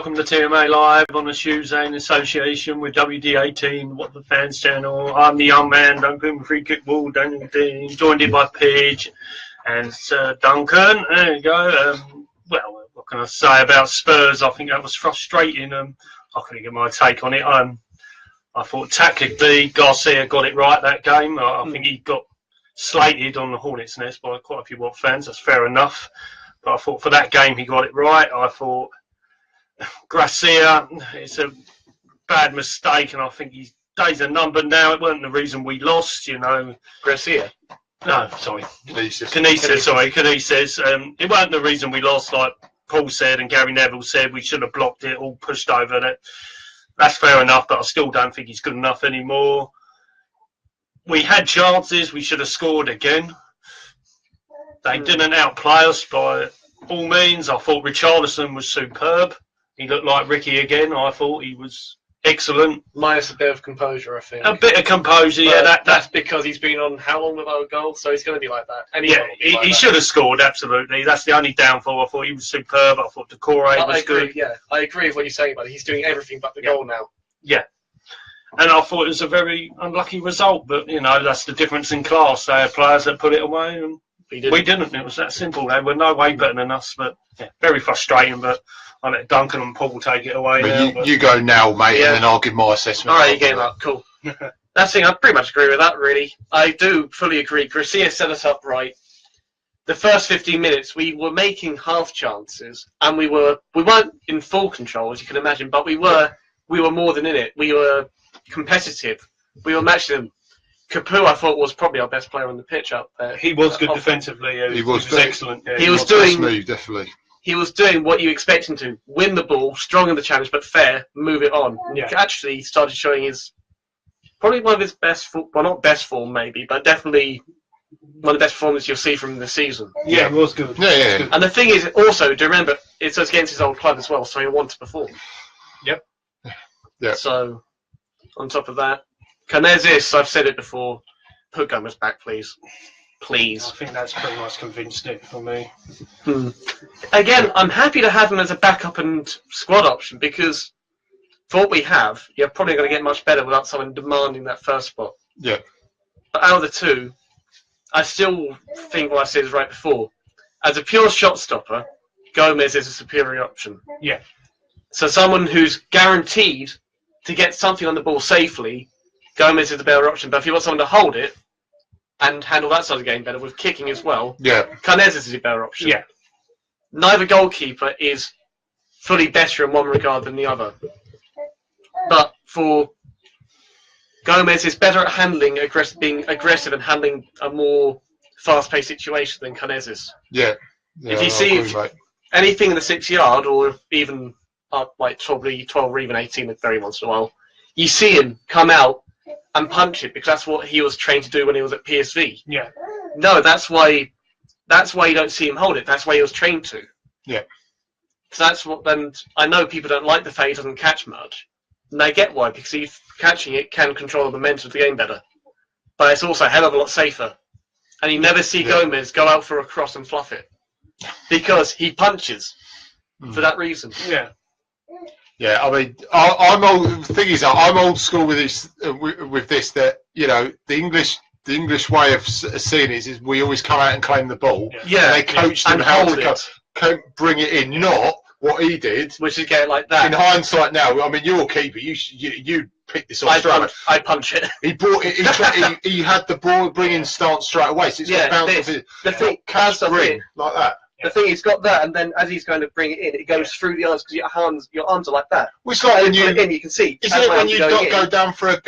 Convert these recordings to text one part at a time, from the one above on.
welcome to TMA Live on a Tuesday in association with WD18 What the Fans channel. I'm the young man, Duncan, free kick ball, Daniel Dean, joined in by Pidge and Sir Duncan. There you go. Well, what can I say about Spurs? I think that was frustrating. I couldn't get my take on it. I thought tactically Garcia got it right that game. I think he got slated on the Hornets' nest by quite a few Watford fans. That's fair enough. But I thought for that game he got it right. I thought Garcia, it's a bad mistake, and I think his days are numbered now. It wasn't the reason we lost, you know. Garcia? No, sorry. Canisius. It wasn't the reason we lost, like Paul said and Gary Neville said. We should have blocked it, all pushed over it. That's fair enough, but I still don't think he's good enough anymore. We had chances. We should have scored again. They didn't outplay us by all means. I thought Richarlison was superb. He looked like Ricky again. I thought he was excellent. Minus a bit of composure, I think. A bit of composure, yeah. That's because he's been on how long without a goal, so he's going to be like that. He should have scored, absolutely. That's the only downfall. I thought he was superb. I thought Decore was good. Yeah, I agree with what you're saying about it. He's doing everything but the goal now. Yeah. And I thought it was a very unlucky result, but, you know, that's the difference in class. They had players that put it away, and we didn't. It was that simple. They were no way better than us, but yeah, very frustrating. But I'll let Duncan and Paul take it away now. You go now, mate, and then I'll give my assessment. All right, you game up. Cool. That's the thing. I pretty much agree with that, really. I do fully agree. Garcia set us up right. The first 15 minutes, we were making half chances, and we weren't in full control, as you can imagine, but we were more than in it. We were competitive. We were matching them. Capu, I thought, was probably our best player on the pitch up there. He was good defensively. He was excellent. Yeah, he was doing smooth, definitely. He was doing what you expect him to: win the ball, strong in the challenge, but fair, move it on. Yeah. Actually, started showing his probably one of his best, well, not best form maybe, but definitely one of the best performances you'll see from the season. Yeah, it was good. Yeah. And the thing is, also, do remember, it's against his old club as well, so he'll want to perform. Yep. Yeah. So, on top of that, Canisius, I've said it before, put Gomez back, please. Please. I think that's pretty much convinced it for me. Again, I'm happy to have him as a backup and squad option, because for what we have, you're probably going to get much better without someone demanding that first spot. Yeah. But out of the two, I still think what I said is right before. As a pure shot stopper, Gomez is a superior option. Yeah. So someone who's guaranteed to get something on the ball safely, Gomez is the better option. But if you want someone to hold it and handle that side of the game better with kicking as well, Canisius is a better option. Yeah. Neither goalkeeper is fully better in one regard than the other. But for Gomez is better at handling being aggressive and handling a more fast-paced situation than Canisius. Yeah. If you see anything in the 6-yard, or even like probably 12 or even 18 very once in a while, you see him come out and punch it, because that's what he was trained to do when he was at PSV. Yeah. No, that's why you don't see him hold it. That's why he was trained to. Yeah. So that's what. Then I know people don't like the fact he doesn't catch much, and I get why, because he's catching it can control the momentum of the game better. But it's also a hell of a lot safer. And you never see Gomez go out for a cross and fluff it, because he punches for that reason. Yeah. Yeah, I mean, I'm old. The thing is, I'm old school with this. With this, that you know, the English way of seeing it is we always come out and claim the ball. Yeah, and they coach them how to bring it in, not what he did, which is get it like that. In hindsight, now, I mean, you're a keeper. You picked this off straight away. I punch it. He brought it. He had the ball bringing stance straight away. So it's got bounce off the thing, like that. The thing, he's got that, and then as he's going to bring it in, it goes through the arms, because your arms are like that. Well, it's like when you can see. Isn't it when you go down for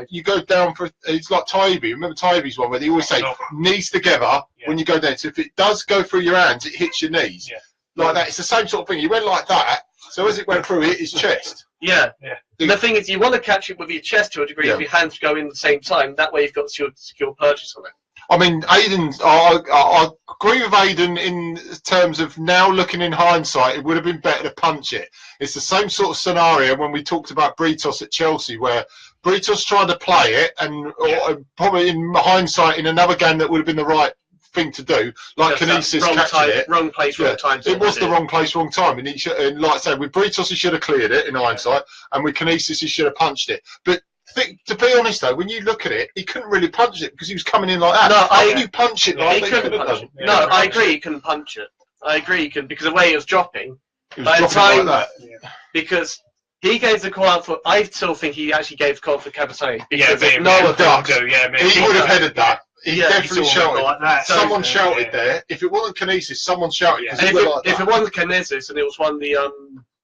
you go down for? It's like Tybee. Remember Tybee's one where they always say knees together when you go down. So if it does go through your hands, it hits your knees like that. It's the same sort of thing. He went like that, so as it went through, it hit his chest. Yeah. The thing is, you want to catch it with your chest to a degree if your hands go in at the same time. That way, you've got your secure purchase on it. I mean, I agree with Aiden in terms of now looking in hindsight, it would have been better to punch it. It's the same sort of scenario when we talked about Britos at Chelsea, where Britos tried to play it, and or probably in hindsight, in another game that would have been the right thing to do. Like Kinesis catching it. Wrong place, wrong time. It was the wrong place, wrong time. And, and like I said, with Britos, he should have cleared it in hindsight. And with Kinesis, he should have punched it. But to be honest, though, when you look at it, he couldn't really punch it because he was coming in like that. No, how can you punch it like he couldn't punch it. No, I agree he couldn't punch it. I agree he couldn't, because the way it was dropping. It was dropping like that. Because he gave the call out for... I still think he actually gave the call for Cabatoni. Yeah, Noah Ducks. He would have headed that. He definitely shouted. Like that. Someone shouted there. If it wasn't Kinesis, someone shouted. And if it wasn't Kinesis and it was one of the...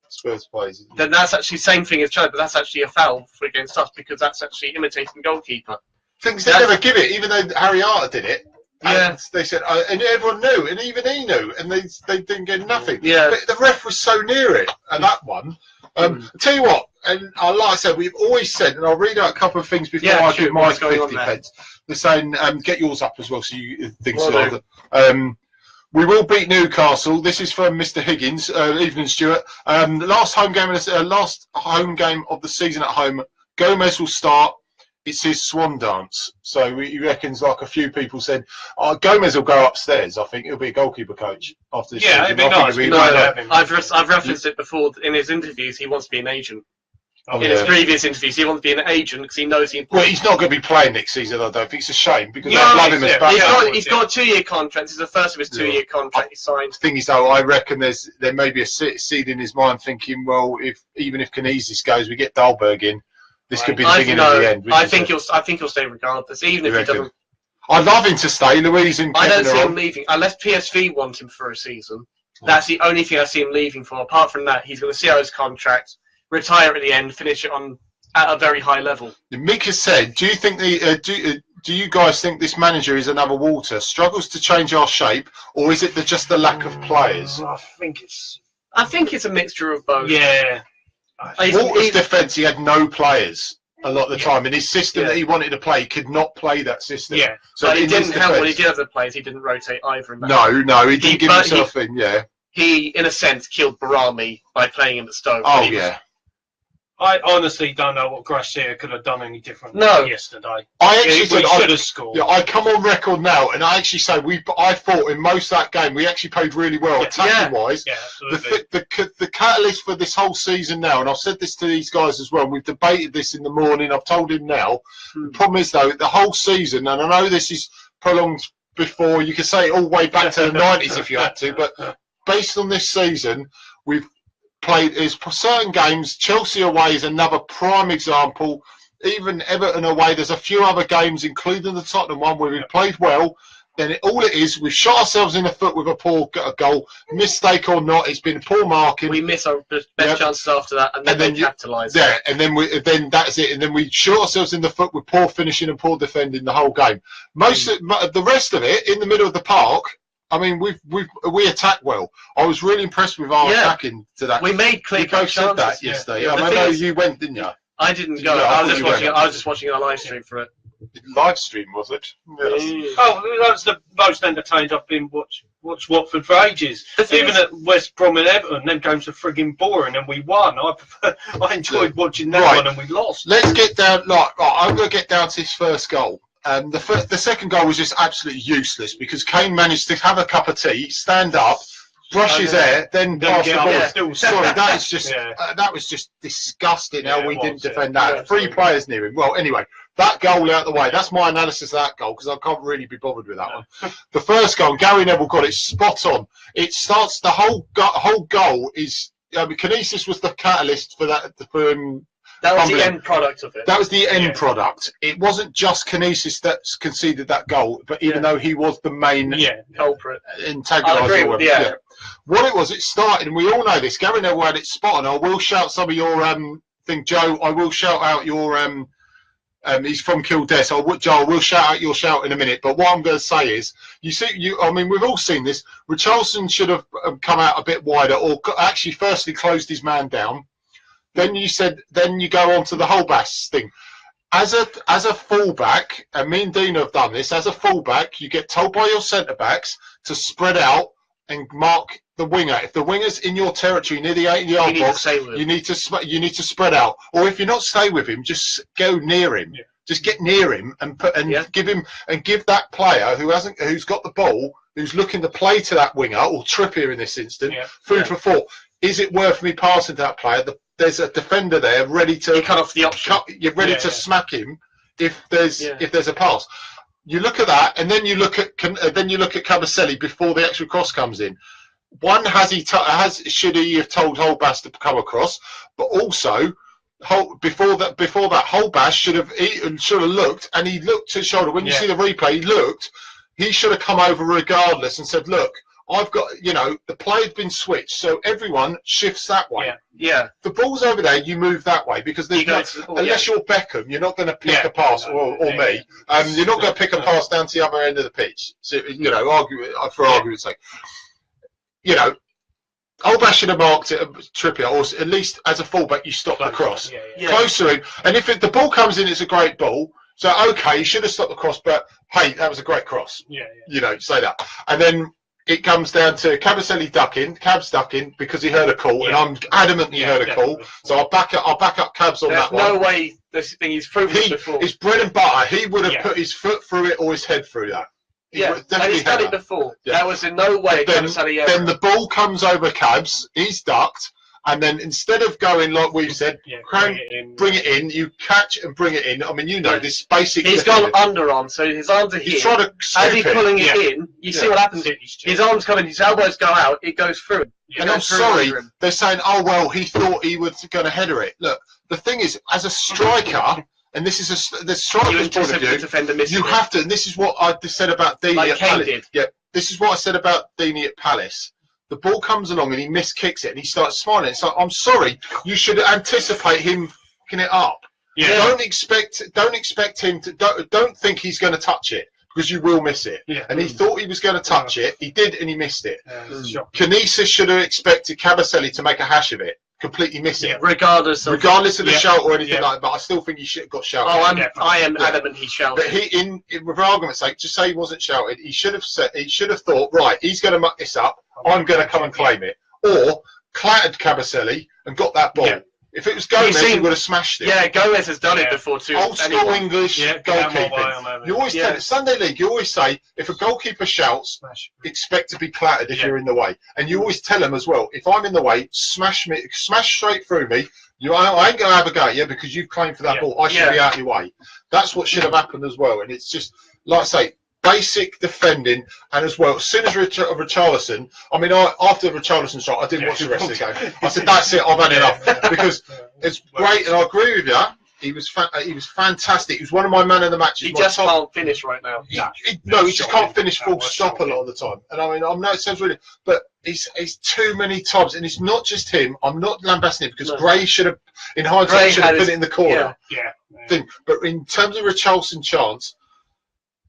Spurs plays. Then that's actually the same thing as Joe, but that's actually a foul for against us because that's actually imitating the goalkeeper. Things they never give it, even though Harry Arter did it. Yeah. And they said, and everyone knew, and even he knew, and they didn't get nothing. Yeah. But the ref was so near it, and that one. I'll tell you what, and like I said, we've always said, and I'll read out a couple of things before I give my 50 pence. They're saying, get yours up as well, so you think so. We will beat Newcastle. This is from Mr. Higgins. Evening, Stuart. The last home game of the season at home. Gomez will start. It's his swan dance. So he reckons, like a few people said, Gomez will go upstairs. I think he'll be a goalkeeper coach after this season. It'd be nice. I've referenced it before in his interviews. He wants to be an agent. In his previous interviews, he wants to be an agent because he knows Well, he's not going to be playing next season, I don't think. It's a shame because I love him as back. He's got a 2-year contract. It's the first of his 2-year contract he signed. The thing is, though, I reckon there may be a seed in his mind thinking, well, even if Kinesis goes, we get Dahlberg in. This could be the beginning of the end. I think he'll stay regardless, even if he doesn't. I'd love him to stay. Louise and I don't see him leaving unless PSV want him for a season. That's the only thing I see him leaving for. Apart from that, he's going to see out his contract, retire at the end, finish it at a very high level. Mick has said, do you think do you guys think this manager is another Walter? Struggles to change our shape, or is it just the lack of players? I think it's a mixture of both. Yeah. Walter's defence, he had no players a lot of the time, and his system that he wanted to play, he could not play that system. Yeah. So he didn't help when he did have the players. He didn't rotate either. In that no, he didn't give himself in. Yeah. He, in a sense, killed Barami by playing him at Stoke. Oh yeah. I honestly don't know what Garcia could have done any different yesterday. I actually should have scored. Yeah, I come on record now, and I actually say I thought in most of that game we actually played really well attacking wise. Yeah, absolutely. The catalyst for this whole season now, and I've said this to these guys as well. And we've debated this in the morning. I've told him now. The problem is though, the whole season, and I know this is prolonged before. You could say it all the way back to the 90s if you had to, but based on this season, we've played certain games. Chelsea away is another prime example. Even Everton away, there's a few other games, including the Tottenham one, where we've played well. Then all it is, we've shot ourselves in the foot with a poor goal. Mistake or not, it's been poor marking. We miss our best chances after that, and then we capitalise. Yeah, and then that's it. And then we shot ourselves in the foot with poor finishing and poor defending the whole game. The rest of it, in the middle of the park, I mean, we attack well. I was really impressed with our attacking to that. We made clear cut chances. Said that yesterday. I know you went, didn't you? I didn't go. I was just watching a live stream for it. Live stream, was it? Yes. Oh, that's the most entertained I've been watched Watford for ages. Even at West Brom and Everton, them games are frigging boring, and we won. I enjoyed watching that one, and we lost. Let's get down. I'm going to get down to his first goal. The second goal was just absolutely useless because Kane managed to have a cup of tea, stand up, brush his hair, then pass the ball. Sorry, that is just that was just disgusting how we didn't defend that. 3 players near him. Well, anyway, that goal out the way. That's my analysis of that goal because I can't really be bothered with that one. The first goal, Gary Neville got it spot on. It starts the whole goal is. Kinesis was the catalyst for that. That was the end product of it. That was the end product. It wasn't just Kinesis that conceded that goal, but even though he was the main culprit, antagoniser. What it was, it started, and we all know this. Gary Neville had it spot on. I will shout some of your thing, Joe. I will shout out your he's from Kildare, so Joe, I will shout out your shout in a minute. But what I'm going to say is, I mean, we've all seen this. Richarlison should have come out a bit wider, or actually, firstly, closed his man down. Then you go on to the Holbass thing. As a fullback, and me and Deano have done this, as a fullback, you get told by your centre-backs to spread out and mark the winger. If the winger's in your territory near the 80-yard box, you need to spread out. Or if you're not staying with him, just go near him. Just get near him and give that player who's got the ball, who's looking to play to that winger or Trippier in this instant, food for thought. Is it worth me passing to that player? There's a defender there ready to cut off the option. You're ready to smack him if there's a pass. You look at that, and then you look at Kabasele before the actual cross comes in. One, should he have told Holbass to come across, but also before that Holbass should have looked, and he looked to his shoulder. When you see the replay, he should have come over regardless and said, look, I've got, the play had been switched, so everyone shifts that way. Yeah. The ball's over there, you move that way, because unless you're Beckham, you're not going to pick a pass, or me. You're not going to pick a pass down to the other end of the pitch. So, for argument's sake. Holbass should have marked it Trippier, or at least as a fullback, you stop the cross. Closer in. And if the ball comes in, it's a great ball. So, okay, you should have stopped the cross, but, hey, that was a great cross. Say that. And then it comes down to Cabs ducking because he heard a call, and I'm adamant he heard a call. So I'll back up Cabs on that one. There's no way this thing he's proven it before. It's bread and butter. He would have put his foot through it or his head through that. And he's done it before. That was in no way Cabasele ever. Then the ball comes over Cabs, he's ducked, and then instead of going like we've said, bring it in, you catch and bring it in. I mean, this basic. He's gone underarm, so his arms are here. He's trying to as he's pulling it in, you see what happens. His arms come in, his elbows go out, it goes through him. And I'm sorry, they're saying, oh, well, he thought he was going to header it. Look, the thing is, as a striker, and this is the striker's point of view, you have to, and this is what I said about Deano at Palace. Yeah, this is what I said about Deano at Palace. The ball comes along and he miskicks it and he starts smiling. It's like, I'm sorry, you should anticipate him picking it up. Yeah. Don't expect him to, don't think he's going to touch it, because you will miss it. Yeah. And he thought he was going to touch it. He did, and he missed it. Canisius should have expected Kabasele to make a hash of it. Completely miss it, regardless of the shout or anything like that. But I still think he should have got shouted. Oh, I am adamant he shouted. But he, for argument's sake, just say he wasn't shouted. He should have thought, right, he's going to muck this up. I'm going to come and claim it, or clattered Kabasele and got that ball. Yeah. If it was Gomez, he would have smashed it. Yeah, Gomez has done it before too. Old school English goalkeeping. You always tell it. Sunday League, you always say, if a goalkeeper shouts, expect to be clattered if you're in the way. And you always tell them as well, if I'm in the way, smash straight through me. I ain't going to have a go at you because you've claimed for that ball. I should be out of your way. That's what should have happened as well. And it's just, like I say, basic defending, and as well, as soon as Richarlison, I mean, after the Richarlison shot, I didn't watch the rest of the game. I said, that's it, I've had enough, because it's great, and I agree with you. He was fantastic. He was one of my man of the matches. He just can't finish right now. He just can't finish full stop a lot of the time. And I mean, I know it sounds really, but he's too many times, and it's not just him. I'm not lambasting it, because Gray should have, in hindsight, should have put it in the corner. But in terms of Richarlison chance.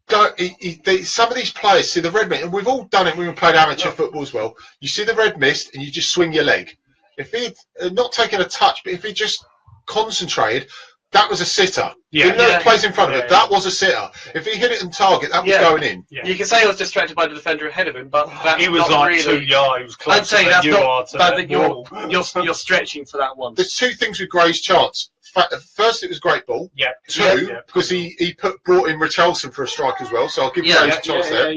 Some of these players see the red mist, and we've all done it when we played amateur football as well. You see the red mist, and you just swing your leg. If he'd not taken a touch, but if he just concentrated, that was a sitter. Didn't know the plays in front of him. That was a sitter. If he hit it on target, that was going in. You can say he was distracted by the defender ahead of him, but he was like really, 2 yards closer. I'd say that's not bad. You're stretching for that one. There's two things with Gray's chance. First, it was a great ball. Two, because he brought in Richarlison for a strike as well, so I'll give Gray a chance there.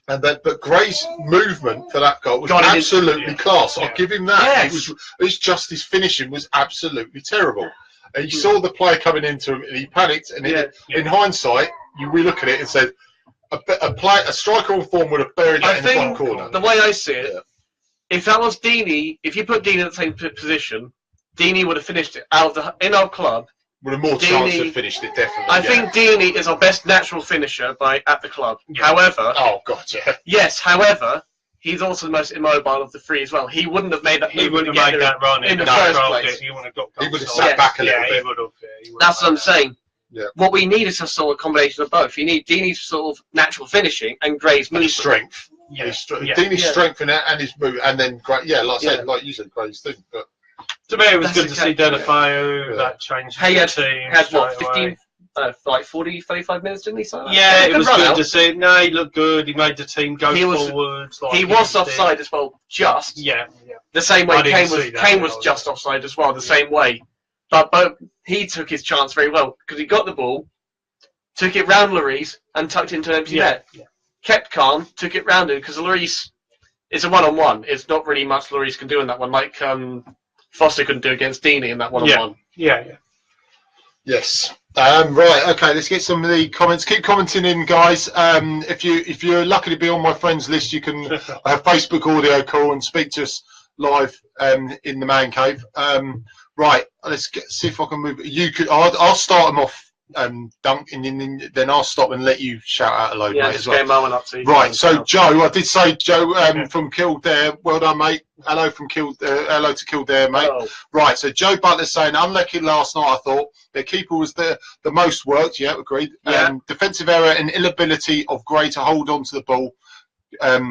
But Gray's movement for that goal was absolutely class. I'll give him that. It's just his finishing was absolutely terrible. And you saw the player coming into him, and he panicked. And in hindsight, we look at it and said, a striker on form would have buried that in the front corner. The way I see it, if that was Deeney, if you put Deeney in the same position, Deeney would have finished it in our club. Would have more chance to have finished it, definitely. I think Deeney is our best natural finisher at the club. However, however, he's also the most immobile of the three as well. He wouldn't have made that. He wouldn't have made that run in the first place. He would have sat back a little bit. That's what I'm saying. Yeah. What we need is a sort of combination of both. You need Deeney's sort of natural finishing and Gray's movement. Strength. Deeney's strength and his move, and then like you said, Gray's thing. But to me, it was good to see Deano. That changed the team. Had what, 15, like 40, 35 minutes, didn't he? So it was good to see. No, he looked good. He made the team go forwards. He was offside as well, just. The same way Kane was just offside as well, the same way. But he took his chance very well because he got the ball, took it round Lloris and tucked into an empty net. Yeah. Kept calm, took it round him because Lloris is a one-on-one. It's not really much Lloris can do in that one, like Foster couldn't do against Deeney in that one-on-one. Yeah. Yes. Right. Okay. Let's get some of the comments. Keep commenting in, guys. If you're lucky to be on my friends list, you can have Facebook audio call and speak to us live in the man cave. Right. Let's see if I can move. You could. I'll start them off. Dunc, and then I'll stop and let you shout out a load, mate, as well. Up to right, so Joe, I did say Joe from Kildare. Well done, mate. Hello from hello to Kildare, mate. Hello. Right, so Joe Butler's saying unlucky last night. I thought their keeper was the most worked. Yeah, agreed. Yeah. Defensive error and inability of Gray to hold on to the ball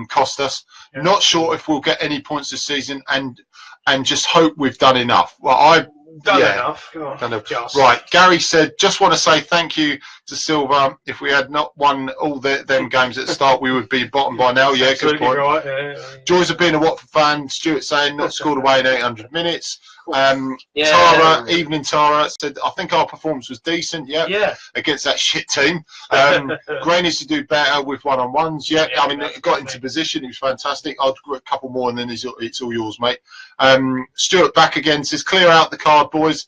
cost us. Yeah. Not sure if we'll get any points this season, and just hope we've done enough. Well, Done enough. Right, Gary said, just want to say thank you to Silver. If we had not won all them games at the start, we would be bottom by now. Yeah, good point. Right. Yeah. Joys of being a Watford fan. Stuart saying, not scored away in 800 minutes. Tara, evening Tara, said, I think our performance was decent, against that shit team. Gray needs to do better with one-on-ones, I mean, it got into position, it was fantastic. I'll do a couple more and then it's all yours, mate. Stuart back again, says, clear out the card, boys.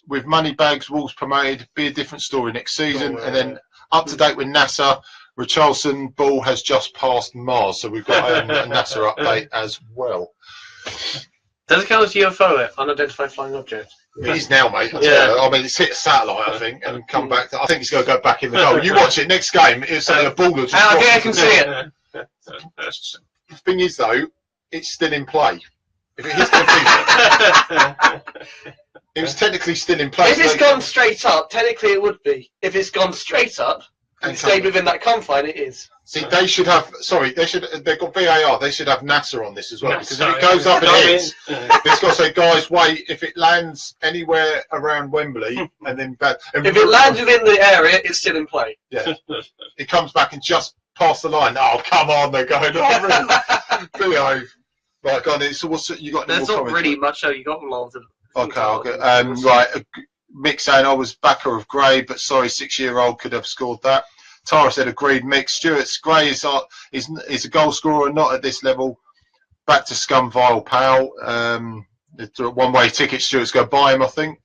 With money bags, Wolves promoted, be a different story next season. And then up to date with NASA, Richarlison ball has just passed Mars, so we've got a NASA update as well. Does it count as UFO, unidentified flying object? It is now, mate. I mean, it's hit a satellite, I think, and come back. I think it's going to go back in the goal. You watch it next game. It's a ball that's. I can see it. The thing is, though, it's still in play. If it hits the it was technically still in play. If it's gone straight up, technically it would be. If it's gone straight up and stayed within that confine, it is. See, they should have. Sorry, they've got VAR. They should have NASA on this as well, because if it goes up and hits, it's got to say, guys, wait. If it lands anywhere around Wembley and then back, if it lands within the area, it's still in play. Yeah, it comes back and just past the line. Oh, come on, they're going. Really, right, go on. So what's you got? There's not really much. You got lots of. Okay, I'll go. Right, Mick saying I was backer of Gray, but sorry, 6-year-old could have scored that. Tara said, agreed. Mick, Stuart's Gray is a goal scorer, not at this level. Back to scum, vile pal. It's a one-way ticket. Stuart's go buy him, I think.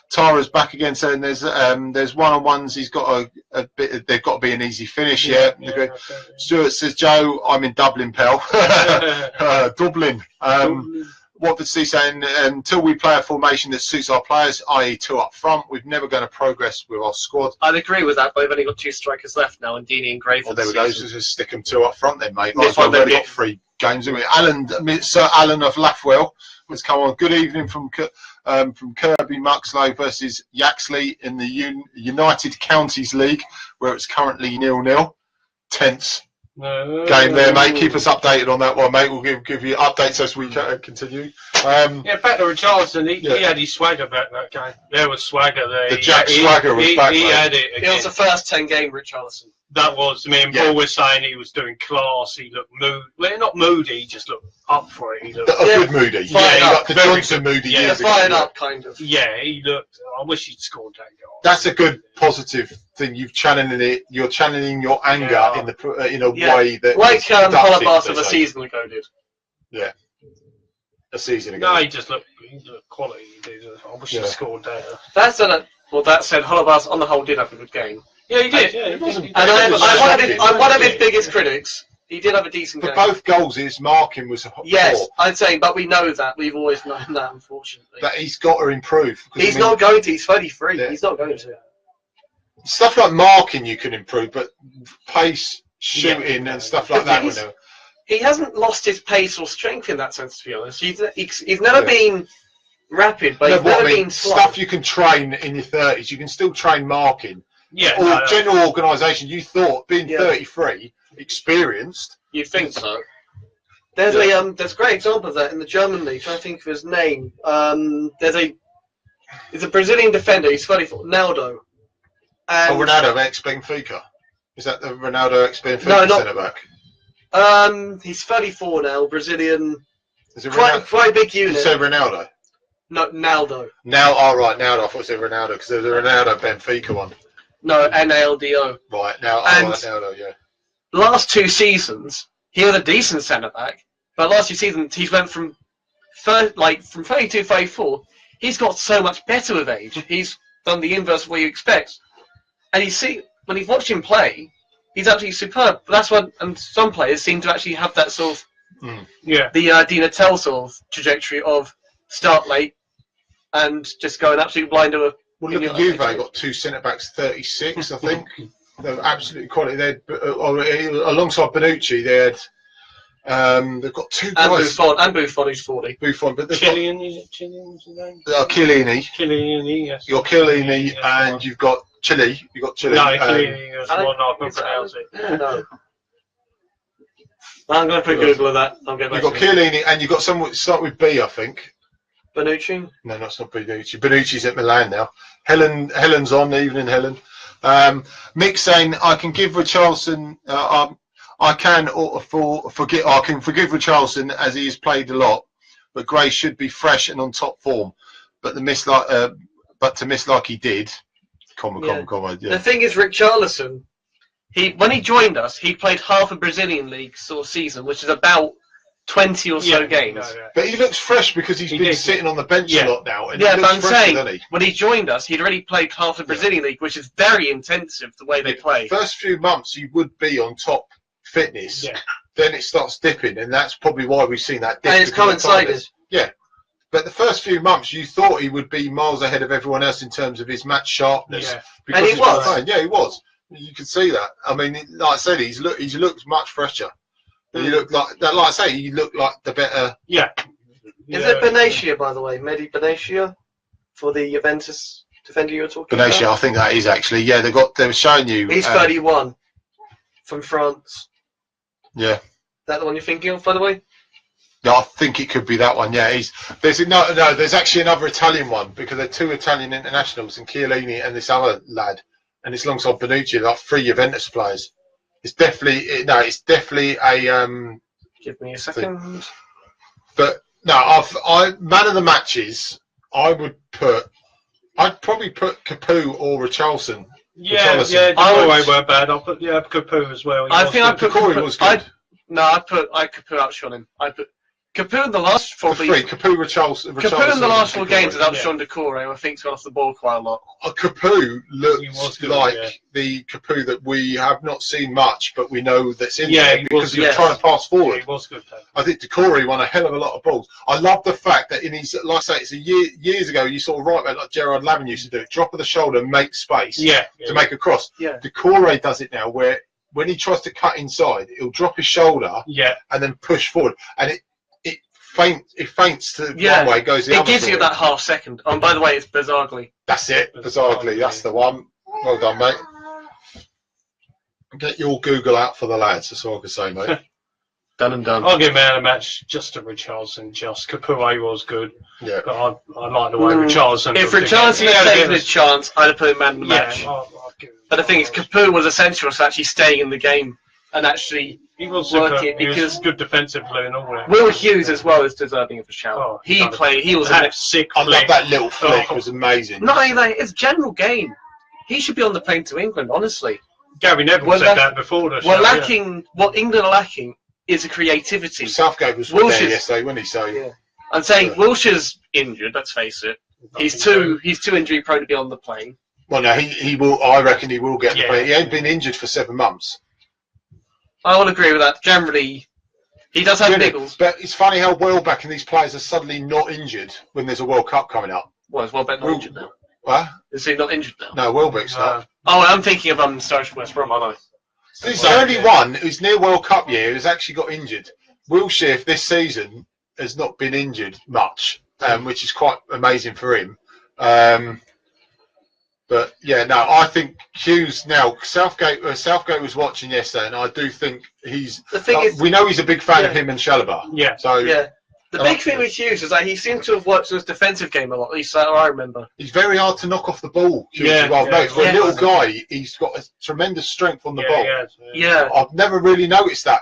Tara's back again, saying there's one-on-ones. He's got a bit. They've got to be an easy finish. Stuart says, Joe, I'm in Dublin, pal. Dublin. Watford saying, until we play a formation that suits our players, i.e. 2 up front, we're never going to progress with our squad. I'd agree with that, but we've only got 2 strikers left now, and Deeney and Gray. Well, there we go. Just stick them 2 up front then, mate. We've only got 3 games, haven't we? Sir Alan of Laughwell has come on. Good evening from Kirby Muxlow versus Yaxley in the United Counties League, where it's currently 0-0. Tense. Game there, mate. Keep us updated on that one, mate. We'll give you updates as we continue. Back to Richarlison, he had his swagger back that game. There was swagger there. The Jack swagger was back. He had it again. It was the first 10 game Richarlison. That was, Paul was saying he was doing class. He looked moody. Well, not moody, he just looked up for it. He looked good moody. Like the Johnson moody years ago. Fired up, kind of. Yeah, he looked. I wish he'd scored that goal. That's a good positive thing. You're channeling your anger in a way that like Holabas of a season ago did. Yeah, a season ago. No, he just looked quality. He did. I wish he'd scored that. That said, Holabas on the whole did have a good game. Yeah, he did. I'm one of his biggest critics. He did have a decent game. For both goals, his marking was poor. Yes, I'd say, but we know that. We've always known that, unfortunately. That he's got to improve. He's not going to. He's 33. Yeah. He's not going to. Stuff like marking you can improve, but pace, shooting, and stuff like that. He hasn't lost his pace or strength in that sense, to be honest. He's never been rapid, but he's never been slow. Stuff you can train in your 30s. You can still train marking. Yeah. Or general organisation. You thought, being 33, experienced. You think so? There's great examples of that in the German league. Trying to think of his name. There's a Brazilian defender. He's 34. Ronaldo. Ronaldo ex-Benfica. Is that the Ronaldo ex-Benfica centre back? He's 34 now. Brazilian. Is it quite big unit. Did you say Ronaldo? No, Naldo. Now, all right, now I thought it was Ronaldo because there's a Ronaldo Benfica one. No, NALDO. Right now, And all right, Ronaldo, yeah. Last 2 seasons, he was a decent centre back, but last 2 seasons he's went from 32, 34. He's got so much better with age. He's done the inverse of what you expect, and when you've watched him play, he's absolutely superb. But that's what, and some players seem to actually have that sort of the Di Natale sort of trajectory of start late and just going absolutely blind to a. Well, look at Juve. They got 2 centre backs, 36, I think. They're absolutely quality. They had, alongside Bonucci, they had. They've got 2 guys. And Buffon, who's 40. Buffon, but they've Chiellini, is it Chiellini's name? got Chiellini. Chiellini, yes. You've got Chiellini, and you've got Chile. You've got Chile. No, Chiellini is one I can pronounce it. No. I'm going to put Google of that. I'll get back You've got Chiellini, and you've got someone start with B, I think. Bonucci? No, that's not Bonucci. Bonucci's at Milan now. Helen's on. Evening, Helen. Mick saying I can give Richarlison. I can forgive Richarlison as he has played a lot, but Gray should be fresh and on top form. But to miss like he did, comma. Yeah. The thing is, Richarlison, when he joined us, he played half a Brazilian league sort of season, which is about 20 or so games. But he looks fresh because he's been sitting on the bench a lot now. And but I'm saying, when he joined us, he'd already played half the Brazilian league, which is very intensive, the way they play. First few months, you would be on top fitness. Yeah. Then it starts dipping, and that's probably why we've seen that dip. And it's coincided. Yeah. But the first few months, you thought he would be miles ahead of everyone else in terms of his match sharpness. Yeah. Because and he was. Playing. Yeah, he was. You could see that. I mean, like I said, he looks much fresher. You look like I say, you look like the better. Yeah. Is it Benatia, by the way? Mehdi Benatia for the Juventus defender you were talking about? Benatia, I think that is actually. Yeah, they were showing you. He's 31 from France. Yeah. Is that the one you're thinking of, by the way? Yeah, I think it could be that one. Yeah, there's actually another Italian one because there are 2 Italian internationals, and Chiellini and this other lad, and it's alongside Bonucci, like 3 Juventus players. It's definitely a. Give me a second. Thing. But no, I man of the matches. I'd probably put Capoue or Richarlison. Capoue weren't bad. I'll put Capoue as well. I think I put Capoue was good. I put outshone him. I put Capoue in the last 4 Capoue, Richarlison. Capoue in the last 4 games has outshone Decore. I think he's got off the ball quite a lot. Capoue looks like the Capoue that we have not seen much, but we know that's in there because he was trying to pass forward. He was good. I think Decore won a hell of a lot of balls. I love the fact that in his, like I say, it's years ago you saw right back like Gerard Lavin used to do it, drop of the shoulder, make space to make a cross. Yeah. Decore does it now where when he tries to cut inside, he'll drop his shoulder and then push forward, and it faints to one way, goes the other. It gives you that half second. Oh, and by the way, it's Bizarrely. That's it, Bizarrely. That's the one. Well done, mate. Get your Google out for the lads. That's all I can say, mate. Done and done. I'll give man of the match just to Richarlison. Capoue was good. Yeah. But I like the way Richarlison. If Richarlison had taken a chance, I'd have put him man of the match. But the thing is, Capoue was essential to actually staying in the game and actually working because he was good defensively and all that. Will Hughes as well is deserving of a shout. Oh, he was a sick. I love that little flick. It was amazing. Not only that, it's general game. He should be on the plane to England, honestly. Gary Neville said that before. What England are lacking is a creativity. Southgate was there yesterday, wasn't he? So I'm saying Wilshire's injured. Let's face it. He's too injury prone to be on the plane. Well, no, he will. I reckon he will get the plane. He ain't been injured for 7 months. I will agree with that. Generally, he does have niggles. But it's funny how Welbeck and these players are suddenly not injured when there's a World Cup coming up. Well, is Welbeck not injured now? What? Is he not injured now? No, Welbeck's not. Oh, I'm thinking of Sturridge West Brom, aren't I? He's the only one who's near World Cup year who's actually got injured. Wilshere this season has not been injured much, which is quite amazing for him. But yeah, no, I think Hughes now. Southgate was watching yesterday, and I do think he's. The thing is, we know he's a big fan of him and Chalobah. Yeah. So the big thing with Hughes is that he seems to have worked on his defensive game a lot. At least I remember. He's very hard to knock off the ball. Hughes, for a little guy, he's got a tremendous strength on the ball. Yeah. I've never really noticed that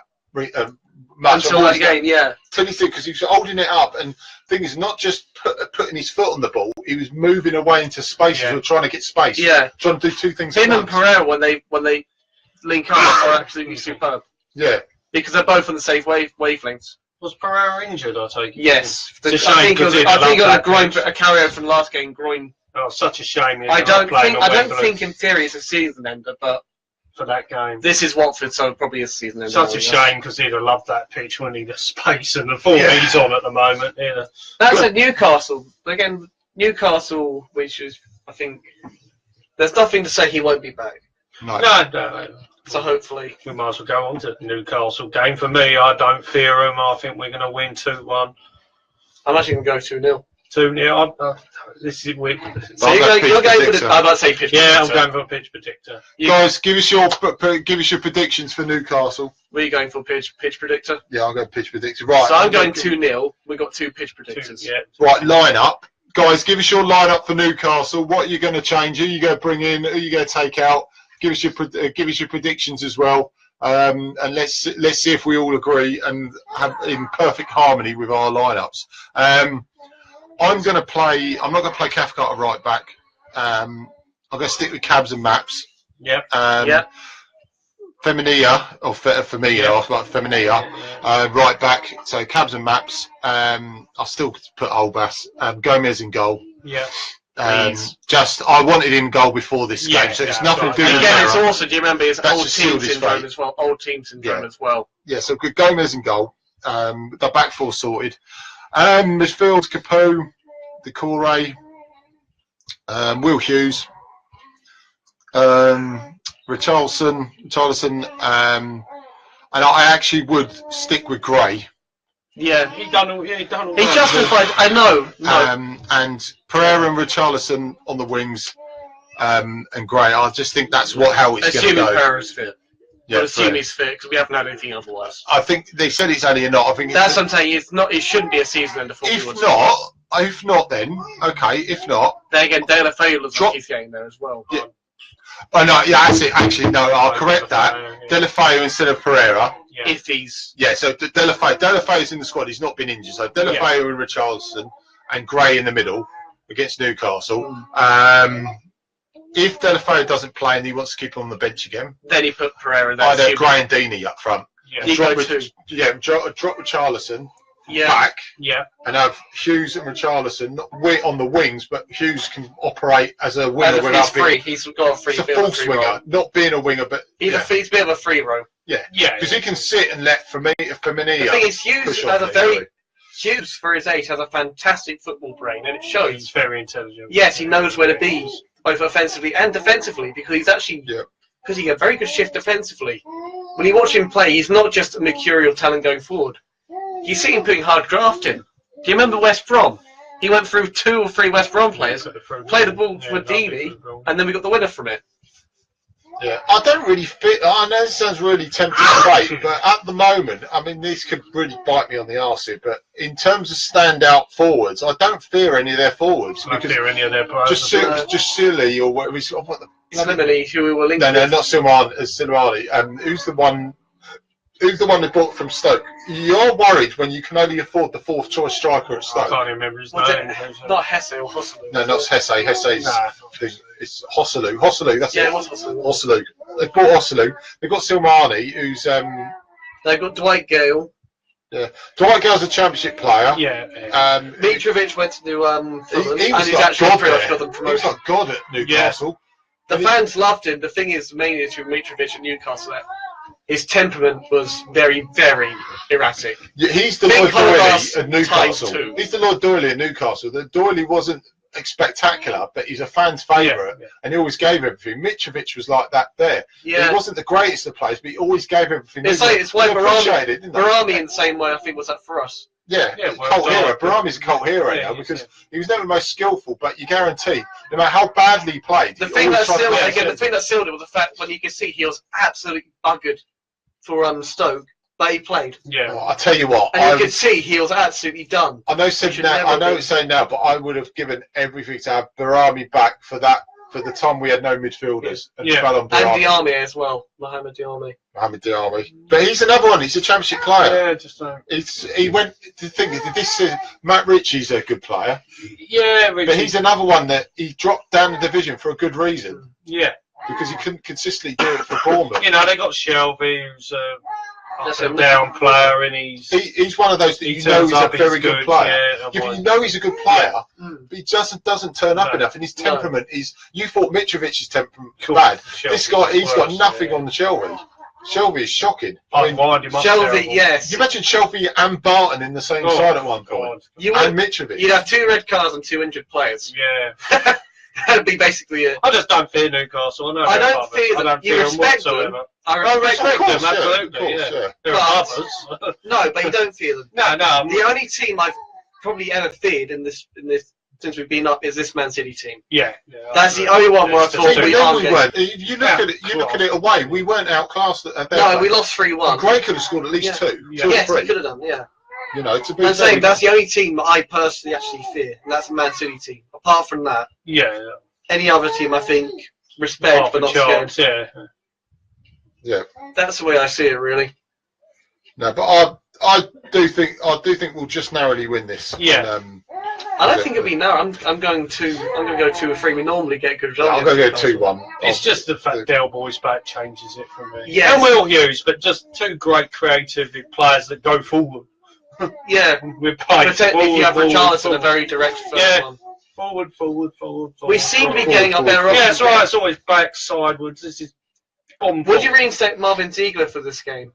much. Until that game, yeah. Until he did, because he was holding it up, and thing is, not just putting his foot on the ball, he was moving away into spaces or trying to get space. Yeah. Trying to do two things. Him and Pereira, when they link up, are absolutely superb. Yeah. Because they're both on the same wavelengths. Was Pereira injured, I take it? Yes. It's a I shame, think it was a groin, a carryover from last game, groin. Oh, such a shame. I don't think in theory it's a season ender, but for that game. This is Watford, so it probably is a season ender. Such a shame, because he'd have loved that pitch when he the space and the form he's on at the moment. Yeah. That's at Newcastle. Again, Newcastle, which is, I think, there's nothing to say he won't be back. No. So hopefully. We might as well go on to the Newcastle game. For me, I don't fear him. I think we're going to win 2-1. I'm actually going to go 2-0. 2-0. This is weird. So you're going for the. I'm about to say pitch predictor. Yeah, I'm going for a pitch predictor. Guys, give us your predictions for Newcastle. Were you going for pitch predictor? Yeah, I'll go pitch predictor. Right. So I'm going 2-0. We've got 2 pitch predictors. Right, line up. Guys, give us your line up for Newcastle. What are you going to change? Who are you going to bring in? Who are you going to take out? Give us your predictions as well. And let's see if we all agree and have in perfect harmony with our lineups. I'm not going to play Cathcart at right back. I'm going to stick with Cabs and Maps. Feminia, or Femia, like Feminia, right back. So Cabs and Maps. I'll still put Olbas. Gomez in goal. I wanted him goal before this game, so it's nothing to do with it. Again, it's also, do you remember, it's old team syndrome as well. Old team syndrome as well. Yeah, so Gomez in goal. The back four sorted. Midfield, Capoe, Decore, Will Hughes, Richarlison, and I actually would stick with Gray. Yeah, he done all. He justified. I know. And Pereira and Richarlison on the wings, and Gray. I just think that's how it's going to go. Assuming Pereira's fit. Yeah, assume he's fit because we haven't had anything otherwise. I think they said it's only a knot. I think that's what I'm saying. It's not. It shouldn't be a season ender. If not, then okay. If not, then again, Dale Faye looks like he's getting there as well. Yeah. Oh no, yeah, that's it. Actually, no, I'll correct that. Delafeu instead of Pereira. Yeah. If he's so Delafeu's in the squad. He's not been injured. So Delafeu and Richarlison and Gray in the middle against Newcastle. If Delafeu doesn't play and he wants to keep him on the bench again, then he put Pereira there. I'd have Gray and Deeney up front. Drop Richarlison back. And have Hughes and Richarlison on the wings, but Hughes can operate as a winger without being. He's got a free. He's a false winger, not being a winger, but he's a bit of a free row. Because he can sit and let Firmino. The thing is, Hughes Hughes, for his age, has a fantastic football brain, and it shows. He's very intelligent. Yes, he knows where to be, both offensively and defensively, because he's actually because he has a very good shift defensively. When you watch him play, he's not just a mercurial talent going forward. You see him putting hard graft in. Do you remember West Brom? He went through 2 or 3 West Brom players, played the ball for Deeney, and then we got the winner from it. Yeah, I don't really fit. I know this sounds really tempting to say, but at the moment, I mean, this could really bite me on the arse here. But in terms of standout forwards, I don't fear any of their forwards. I don't fear any of their players. Just Silly or whatever. Slimani, who we were linked No, not Silmani. Who's the one? Who's the one they bought from Stoke? You're worried when you can only afford the 4th choice striker at Stoke. I can't remember his name. Not Hesse or Hosselu. No, not Hesse. Hesse's it's Hosselu. Hosselu, that's it. Yeah, it was Hosselu. Hosselu. They bought Hosselu. They've got Silmani, who's They've got Dwight Gale. Yeah, Dwight Gale's a championship player. Mitrovic went to do Fulham, he and he's actually pretty much got them promoted. He was like God at Newcastle. The fans loved him. The thing is, the main issue with Mitrovic at Newcastle, his temperament was very, very erratic. Yeah, he's the Lloyd Doyley at Newcastle. He's the Lloyd Doyley at Newcastle. The Doyley wasn't spectacular, but he's a fan's favourite, and he always gave everything. Mitrovic was like that there. He wasn't the greatest of players, but he always gave everything. It's why Barami in the same way, I think, was that for us. Cult hero. Barami's a cult hero now because he was never the most skillful, but you guarantee, no matter how badly he played, the thing that sealed it was the fact when you could see he was absolutely buggered for Stoke, but he played. Well, I tell you what, and you could see he was absolutely done. I know it's saying now, but I would have given everything to have Barami back for that for the time we had no midfielders and Yeah. fell on And Deano. Diarmi as well, Mohamed Diarmi. Mohamed Diarmi. But he's another one. He's a championship player. Yeah, just don't. He went to think this. Matt Ritchie's a good player, Yeah, but he's another one that he dropped down the division for a good reason. Yeah. Because he couldn't consistently do it for Bournemouth. You know, they got Shelby, who's That's a a down player, and He's one of those that he you know turns he's a up, very good player. Yeah, Yeah, but you know he's a good player, Mm. but he doesn't turn up No. enough, and his temperament is. You thought Mitrovic's temperament Cool. bad. Shelby This guy, he's got worse, nothing yeah. on the Shelby. Shelby is shocking. I wind him up Shelby, terrible. yes. You imagine Shelby and Barton in the same Oh, side at one point, God. You and would, Mitrovic. you'd have 2 red cards and 2 injured players. Yeah. That'd be basically it. I just don't fear Newcastle. I know I they're don't above fear us. I them. don't You fear respect them. whatsoever. I I respect respect Of them, course, yeah, absolutely. of course, Yeah. yeah. They're But- above us. No, but you don't fear them. No. The only team I've probably ever feared in this since we've been up is this Man City team. Yeah. That's the only one where I thought But we then aren't we getting. weren't. If you look at it away, we weren't outclassed at their No, we place. lost 3-1. Gray could have scored at least Yeah. two Yeah. or Yes, we three. could have done. Yeah. You know, to be I'm saying fair, that's the only team that I personally actually fear, and that's the Man City team. Apart from that, Yeah. any other team I think respect Half but a not scared. chance, yeah. yeah. That's the way I see it, really. No, but I do think we'll just narrowly win this. Yeah. And, I don't think it'll be now. I'm going to go 2 or 3. We normally get a good result. I'm going to go 2-1. It's just the fact Del Boy's back changes it for me. Yes. And Will Hughes, but just 2 great creative players that go forward. Yeah. With pace. If you have Forward, Richarlison, a forward, very direct first Yeah. one. forward. We seem to be Forward, getting up better. Yeah, that's right. It's always back, sideways. This is bomb. Would you reinstate Marvin Ziegler for this game?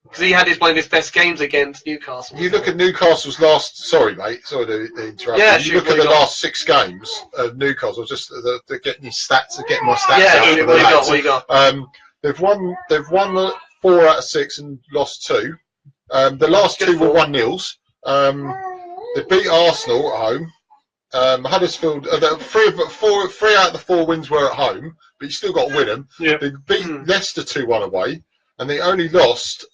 Because he had one of his best games against Newcastle. You look at Newcastle's last. Sorry, mate. Sorry to interrupt. Yeah, you look at the last 6 games of Newcastle. Just they're getting your stats. They're getting my stats Yeah, out. what you got? They've won 4 out of 6 and lost 2. The last Good 2 were form. 1-0s. They beat Arsenal at home. Huddersfield, 3 out of the 4 wins were at home, but you still got to win them. Yeah. They beat Leicester 2-1 away, and they only lost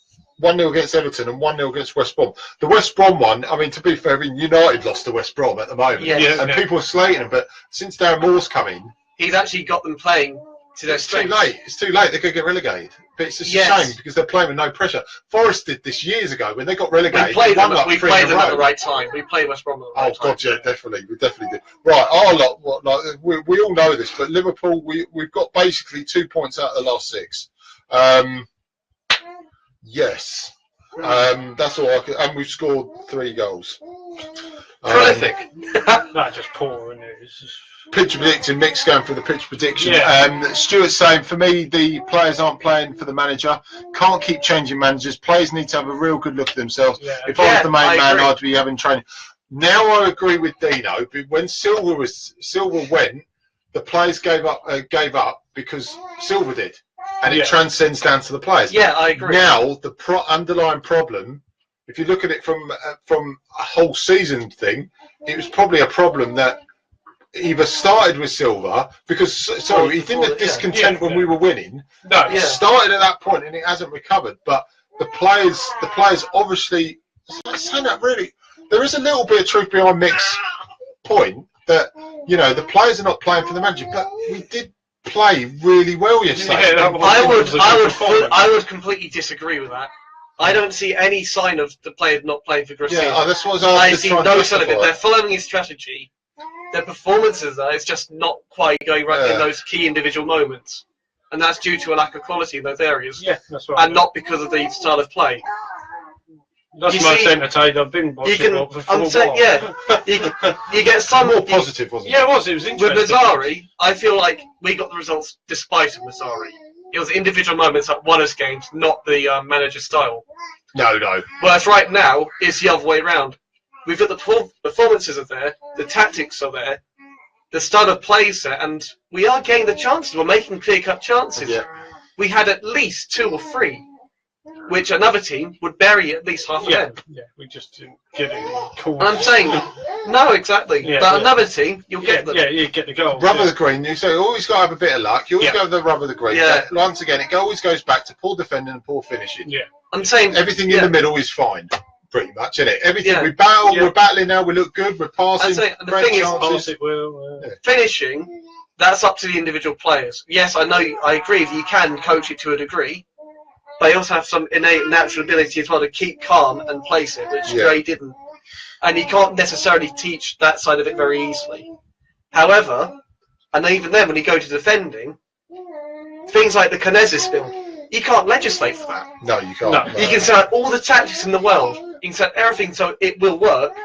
1-0 against Everton and 1-0 against West Brom. The West Brom one, I mean, to be fair, United lost to West Brom at the moment, Yes. and people are slating them, but since Darren Moore's come in, He's actually got them playing to their it's too strength. late. It's too late. They're going to get relegated. But it's just a Yes. shame because they're playing with no pressure. Forest did this years ago when they got We relegated. played they won them, like we 3 played in a them at row. the right time. We played West Brom at the right Oh God, time. yeah, definitely, we definitely did. Right, our lot, we all know this, but Liverpool, we've got basically 2 points out of the last 6. Yes, that's all I can, and we've scored 3 goals. Prolific. No, just poor, isn't it? It's just... Pitch prediction, Mick's going for the pitch prediction. Yeah. Stuart's saying, for me, the players aren't playing for the manager. Can't keep changing managers. Players need to have a real good look at themselves. Yeah. If I was the main I man, agree. I'd be having training. Now I agree with Deano. But when Silva went, the players gave up because Silva did, and Yeah. it transcends down to the players. Yeah, I agree. Now the underlying problem, if you look at it from a whole season thing, it was probably a problem that either started with Silva because he didn't have discontent when we were winning. No, It started at that point and it hasn't recovered. But the players obviously saying that really, there is a little bit of truth behind Mick's point that the players are not playing for the manager, but we did play really well yesterday. Yeah, I would completely disagree with that. I don't see any sign of the players not playing for Garcia. Yeah, that's what I was see no sign of it. They're following his strategy. Their performances are it's just not quite going right in those key individual moments. And that's due to a lack of quality in those areas. Yeah, that's right. And not because of the style of play. That's You the most see, entertained I've been watching. I'm saying, you get some... more positive, wasn't it? Yeah, it was interesting. With Mazzari, I feel like we got the results despite of Mazzari. It was individual moments that won us games, not the manager style. No. Whereas right now, it's the other way around. We've got the performances are there, the tactics are there, the style of plays there, and we are getting the chances. We're making clear-cut chances. Yeah. We had at least 2 or 3, which another team would bury at least half of them. Yeah, we just didn't get it cool. And I'm saying, no, exactly. Yeah, but yeah. another team, you'll get them. Yeah, you get the goal. Rub of the green. You say always got to have a bit of luck. You always Yeah. go with the rub of the green. Yeah. But once again, it always goes back to poor defending and poor finishing. Yeah. I'm saying Everything in the middle is fine, pretty much, isn't it? Everything Yeah. we battle, Yeah. we're battling now. We look good. We're passing. I'd say the great thing is, chances. Pass it well. finishing, That's up to the individual players. Yes, I know. I agree that you can coach it to a degree, but they also have some innate natural ability as well to keep calm and place it, which Gray didn't. And you can't necessarily teach that side of it very easily. However, and even then, when you go to defending, things like the Kinesis bill, you can't legislate for that. No, you can't. No. You can set out all the tactics in the world. You can set everything so it will work,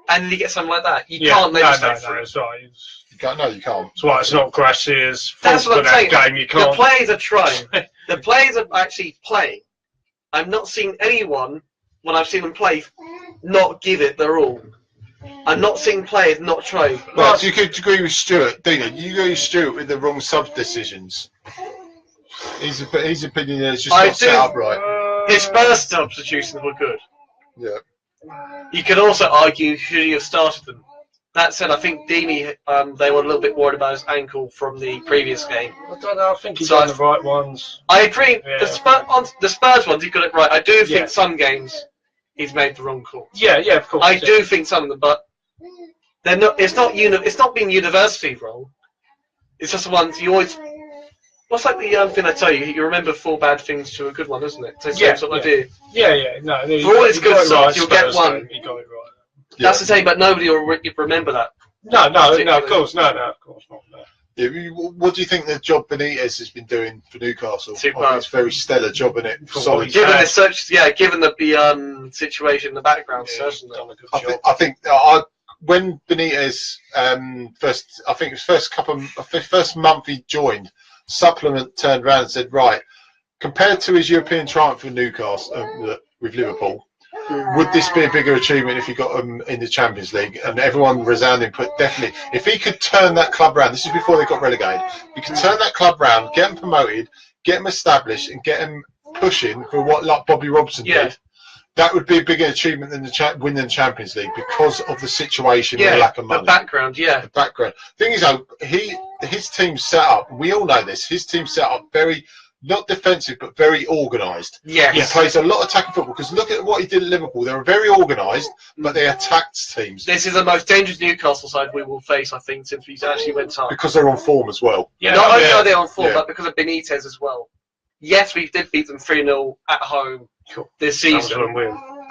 and then you get something like that. You can't legislate for it. That's right. You can't. No, you can't. That's why it's not Gracia's fault. That's what I'm saying. Game. You can't. The players are trying. The players are actually playing. I've not seen anyone, when I've seen them play, not give it their all. I'm not seeing players not try. Well, you could agree with Stuart, Dino. You agree with Stuart with the wrong sub decisions. His opinion is just not set up right. His first substitutions were good. Yeah. You could also argue should he have started them. That said, I think Deeney, they were a little bit worried about his ankle from the previous game. I don't know. I think he's done the right ones. I agree. Yeah. The Spurs ones, he got it right. I do think some games he's made the wrong call. Yeah, of course. I do think some of them, but they're not. It's not being universally wrong. It's just the ones you always. What's like the thing I tell you? You remember 4 bad things to a good one, isn't it? It's the same sort of idea. Yeah. No, for all his good stuff, you'll get one. He got it right. That's the same, but nobody will remember that. No, of course, no, of course not. No. Yeah, what do you think the job Benitez has been doing for Newcastle? Super. I think it's a very stellar job, isn't it? Solid. Given the situation in the background, certainly. I think when Benitez first month he joined, Supplement turned around and said, right, compared to his European triumph with Newcastle with Liverpool, would this be a bigger achievement if he got them in the Champions League? And everyone resounding put definitely. If he could turn that club round, this is before they got relegated, he could turn that club round, get them promoted, get them established, and get them pushing for what like Bobby Robson did. That would be a bigger achievement than winning the Champions League because of the situation and the lack of money. The background, The background. Thing is, though, his team's set up, we all know this, his team's set up very, not defensive, but very organised. Yes. He plays a lot of attacking football because look at what he did at Liverpool. They were very organised, but they attacked teams. This is the most dangerous Newcastle side we will face, I think, since we actually went up. Because they're on form as well. Yeah, not only are they on form, but because of Benitez as well. Yes, we did beat them 3-0 at home this season.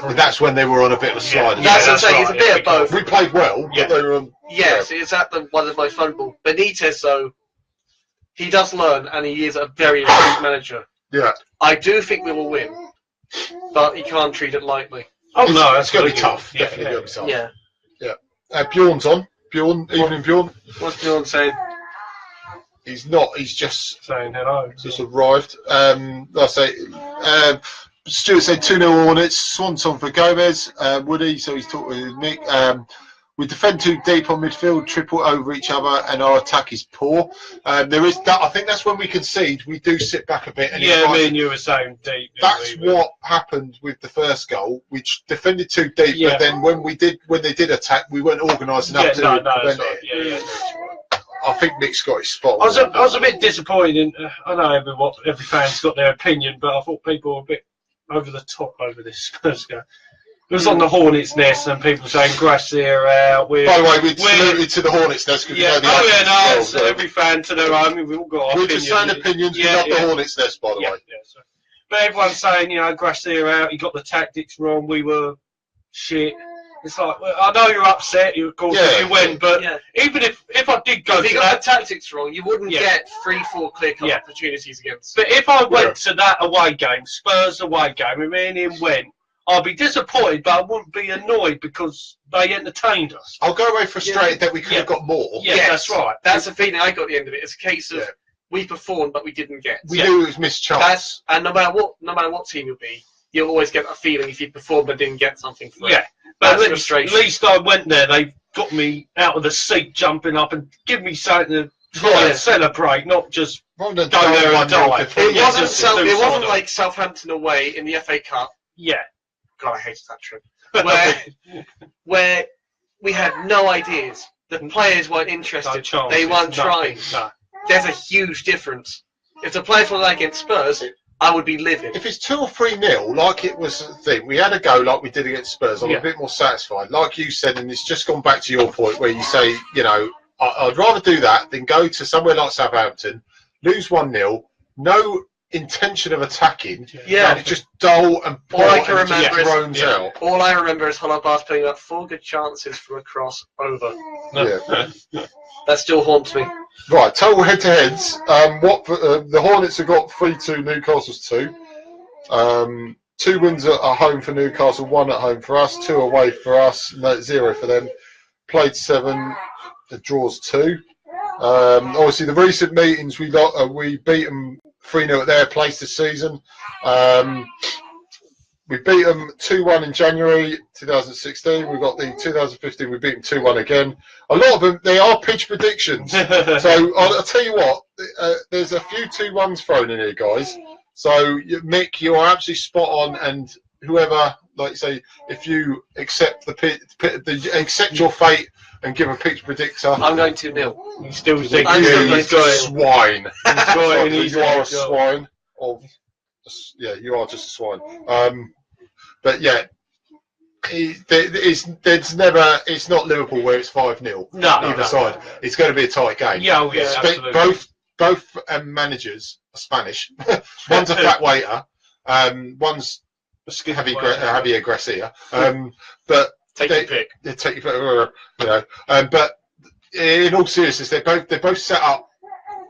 And that's when they were on a bit of a slide. That's what I'm saying. It's a bit of both. We played well, but they were on. Yes, it's at the one of my fun ball. Benitez, though, he does learn, and he is a very astute manager. Yeah. I do think we will win, but he can't treat it lightly. Oh no, it's going to be tough. Definitely going to be tough. Yeah. Bjorn's on. Evening, Bjorn. What's Bjorn saying? He's not. He's just saying hello. Just arrived. I say. Stuart said 2-0 Hornets. Swanson for Gomez. Woody. So he's talking with Mick. We defend too deep on midfield, triple over each other, and our attack is poor. There is that. I think that's when we concede. We do sit back a bit. And me and you were saying deep. That's what happened with the first goal. We defended too deep, but then when they did attack, we weren't organised enough to prevent it. I think Mick's got his spot. I was a bit disappointed. I know every fan's got their opinion, but I thought people were a bit over the top over this Spurs game. It was on the Hornets' nest, and people saying Gracia out. By the way, we saluted to the Hornets' nest. Every fan to their own. We've all got our opinions. We're just saying opinions. We love the Hornets' nest, by the way. So. But everyone's saying, Gracia out. He got the tactics wrong. We were shit. It's like, well, I know you're upset, of course, if you win, but even if I did go if you got the tactics wrong, you wouldn't get 3-4 clear-cut opportunities against. But if I went to that away game, Spurs away game, and me and him went, I'd be disappointed, but I wouldn't be annoyed because they entertained us. I'll go away frustrated that we could have got more. Yeah, that's right. That's the feeling I got at the end of it. It's a case of we performed, but we didn't get. We knew it was missed chance. And no matter what team you'll be, you'll always get a feeling if you performed but didn't get something for it. But at least I went there. They got me out of the seat, jumping up, and give me something to try and celebrate, not just go there and die. It wasn't like Southampton away in the FA Cup. Yeah. God, I hated that trip. Where we had no ideas. The players weren't interested. They weren't trying. No. There's a huge difference. If the players were like against Spurs, I would be livid. If it's 2 or 3-0, like it was the thing, we had a go like we did against Spurs. I'm a bit more satisfied. Like you said, and it's just gone back to your point where you say, I'd rather do that than go to somewhere like Southampton, lose 1-0, no intention of attacking, and it's just dull and all I boring can and remember drones out. All I remember is Holland putting up 4 good chances for a cross over. Yeah. That still haunts me. Right, total head-to-heads. The Hornets have got 3-2, Newcastle's 2. 2 wins at home for Newcastle, 1 at home for us, 2 away for us, 0 for them. Played 7, the draws 2. Obviously, the recent meetings we beat them 3-0 at their place this season. We beat them 2-1 in January 2016. We got the 2015. We beat them 2-1 again. A lot of them, they are pitch predictions. So I'll tell you what, there's a few 2-1s thrown in here, guys. So Mick, you are absolutely spot on, and whoever, like you say, if you accept accept your fate and give a pitch predictor, I'm going 2-0. He's still thinking. You swine. You are a swine. You are just a swine. But yeah, it's not Liverpool where it's 5-0. No, either side. It's going to be a tight game. Yeah, absolutely. Both managers are Spanish. One's a fat waiter. One's heavy aggressive. But take your pick. They take your pick. But in all seriousness, they're both set up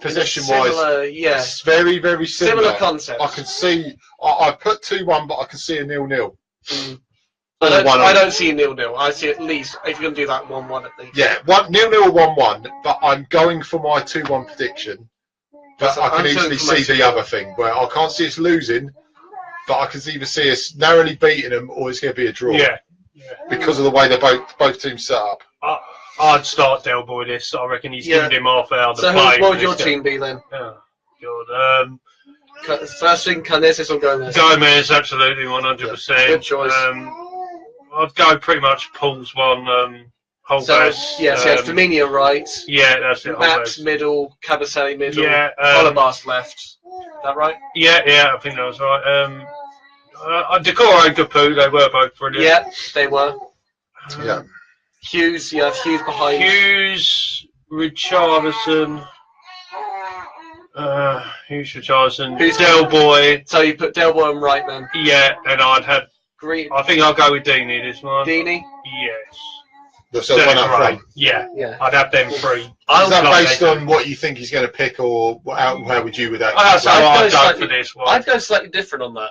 possession-wise. Yes. Very, very similar concept. I can see. I put 2-1, but I can see a 0-0. I don't see a 0-0. I see at least, if you're going to do that, 1-1 at least. Yeah, 0-0 or 1-1, but I'm going for my 2-1 prediction. But I can easily see the other thing, where I can't see us losing, but I can either see us narrowly beating them, or it's going to be a draw. Yeah. Because of the way they're both teams set up. I'd start Del Boy this. I reckon he's given him half hour to play. So what would your team be then? Oh, God. First thing, Canizes or Gomez? Gomez, absolutely, 100%. Yeah, good choice. I'd go pretty much Paul's one. Holbas. Firmino right. Yeah, that's it. Maps middle, Cabaselli middle. Yeah. Holabas left. Is that right? Yeah, I think that was right. Decore and Capu, they were both brilliant. Yeah, they were. Yeah. Hughes behind. Hughes, Richarlison. Richarlison. Who's Del Boy. So you put Del Boy on right then? Yeah, and I'd have. Green. I think I'll go with Deany this one. Deany? Yes. So one up front. Yeah. I'd have them 3. Is that based on what you think he's going to pick, or how would you with that? I'd go for this one. I'd go slightly different on that.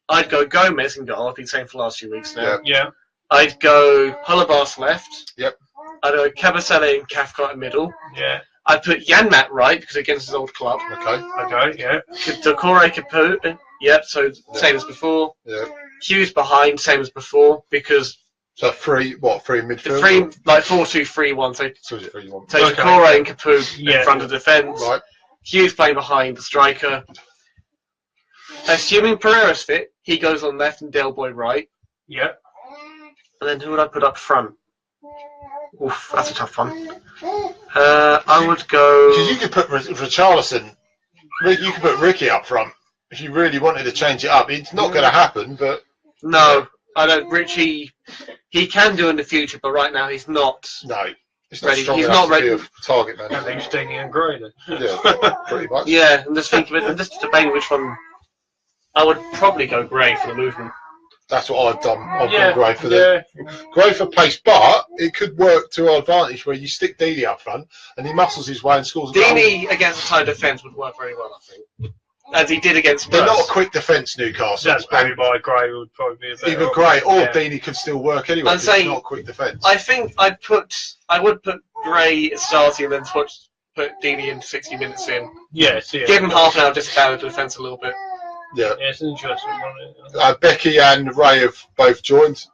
I'd go Gomez in goal. I've been saying for the last few weeks now. Yeah. I'd go Holabas left. Yep. I'd go Cabaselli and Cathcart in middle. Yeah. I'd put Janmat right because against his old club. Okay, yeah. Decore Capu. Yep, so same as before. Yeah. Hughes behind, same as before, because... So 3 in midfield? 4-2-3-1. So 3-1. So Decore and Capu in front of the defence. Right. Hughes playing behind the striker. Assuming Pereira's fit, he goes on left and Del Boy right. Yeah. And then who would I put up front? Oof, that's a tough one. I would go... Because you could put Richarlison. You could put Ricky up front if you really wanted to change it up. It's not going to happen, but... No, I don't. Richie, he can do in the future, but right now he's not. No. He's not ready. strong He's enough not to ready. be a target man. I think Deany and Gray then. Yeah, pretty much. Yeah, I'm just thinking, I'm just debating which one. I would probably go Gray for the movement. That's what I've done. I've gone Gray for pace, but it could work to our advantage where you stick Deany up front and he muscles his way and scores a goal. Deany against a tight defence would work very well, I think. As he did against Spurs. They're not a quick defence, Newcastle. That's maybe by Gray would probably be a better either Gray or Deany could still work anyway. I'm saying, it's not a quick defence. I think I would put Gray starting and then put Deany in 60 minutes in. Yes, yeah. Give him half an hour just to balance the defence a little bit. Yeah. It's an interesting one. Becky and Ray have both joined.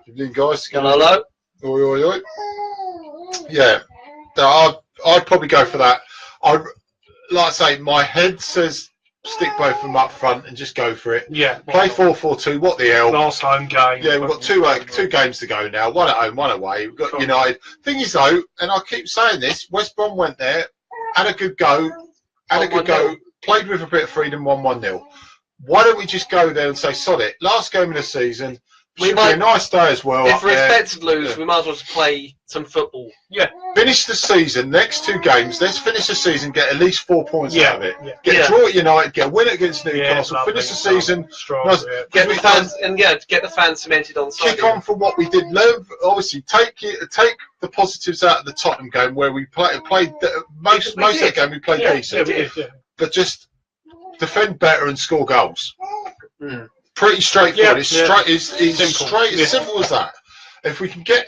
You guys. Hello. Oi. Yeah. I'd probably go for that. Like I say, my head says stick both of them up front and just go for it. Yeah. Play 4-4-2. What the hell? Last home game. Yeah, we've got two games to go now. One at home, one away. We've got United. Thing is though, and I keep saying this, West Brom went there, had a good go, played with a bit of freedom, 1-1-0. Why don't we just go there and say, sod it, last game of the season, Should be a nice day as well. If we're expected to lose, we might as well just play some football. Yeah. Finish the season. Next 2 games. Let's finish the season. Get at least 4 points out of it. Yeah. Get a draw at United. Get a win against Newcastle. Finish the season strong. Nice. Get the fans get the fans cemented on side. Kick on from what we did. Obviously, take the positives out of the Tottenham game where we played most of the game. We played decent, but just defend better and score goals. Pretty straightforward. It's simple as that. If we can get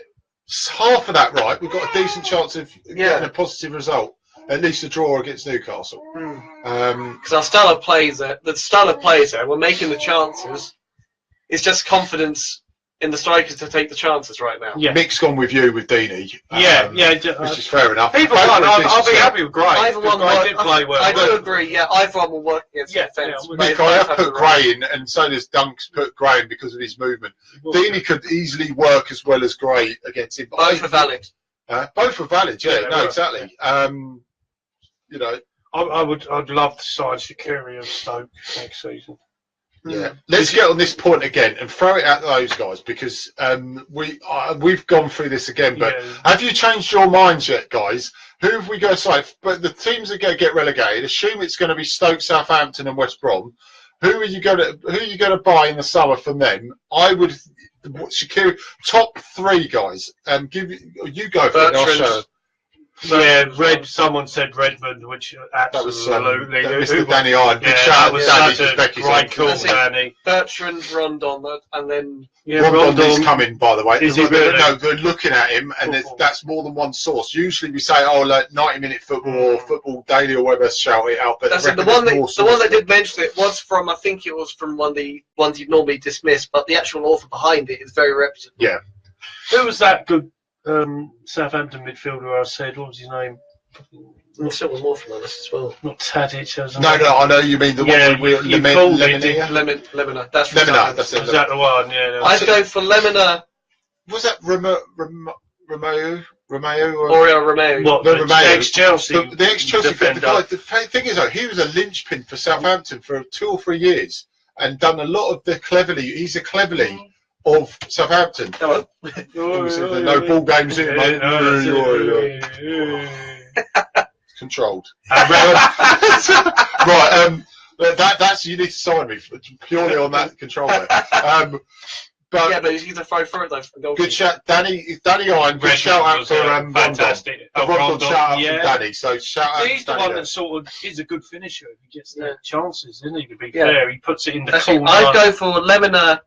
half of that right, we've got a decent chance of getting a positive result. At least a draw against Newcastle. Because our style of plays there, we're making the chances. It's just confidence in the strikers to take the chances right now. Yeah. Mick's gone with you with Deano. Which is fair enough. Either one, I'll be happy with Gray. Either one did play well. I do agree. Yeah, either one will work against defence. Mick, I have put Gray in, and so does Dunk's put Gray in because of his movement. Deano could easily work as well as Gray against him. Both are valid. Both are valid. Exactly. I'd love to sign Shaqiri of Stoke next season. Yeah, let's get on this point again and throw it at those guys because we've gone through this again. But have you changed your minds yet, guys? Who have we got to say? But the teams that are going to get relegated, assume it's going to be Stoke, Southampton, and West Brom. Who are you going to buy in the summer from them? I would Shaqiri top 3 guys. You go for it. I'll show. Someone said Redmond, which absolutely. Mr. Danny Iron. That was such a great call, Danny. Bertrand, Rondon, and then Rondon's coming, by the way. Is he really? No, they're looking at him, and that's more than one source. Usually we say, 90-minute football or football daily or whatever, shout it out. But that's the one that did mention it was from. I think it was from one of the ones you'd normally dismiss, but the actual author behind it is very reputable. Yeah. Who was that good? Southampton midfielder I said, what was his name? There's still more from us as well. Not Tadic. I know you mean the one with Lemina. That's Lemina. That's it. Is that the one? Yeah. I'd go for Lemina. Was that Romeo? Oriol Romeo. What? The ex-Chelsea. The ex-Chelsea defender. The thing is, though, he was a linchpin for Southampton for 2 or 3 years and done a lot of the cleverly. He's a cleverly of Southampton. No ball games in. Controlled. Right. That's you need to sign me purely on that control there. But he's a throw for it though. Good shout, Danny Iron. Good shout out for fantastic. Rondon shout out from Danny. So shout out. He's the one that sort of is a good finisher. He gets the chances, isn't he? To be fair, he puts it in the corner. I'd go for Lemina,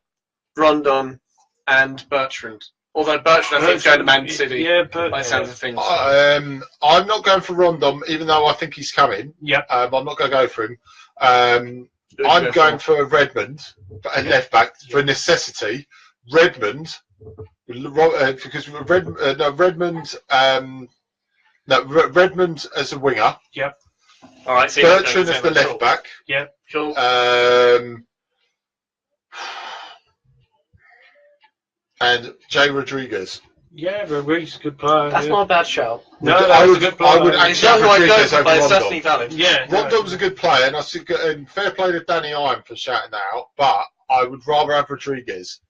Rondon, and Bertrand. Although Bertrand, I think, is going to Man City. Yeah, but by the sounds of things. I'm not going for Rondon, even though I think he's coming. Yeah. I'm not going to go for him. I'm going for Redmond, a left back for necessity. Redmond, because Redmond as a winger. Yep. All right. So Bertrand as the left back. Yep. Cool. And Jay Rodriguez. Yeah, Rodriguez is a good player. That's not a bad shout. No, that's a good player. I would actually have Rodriguez over but it's Rondon. definitely valid. Yeah. Rondon was a good player, and I think fair play to Danny Iron for shouting that out, but I would rather have Rodriguez.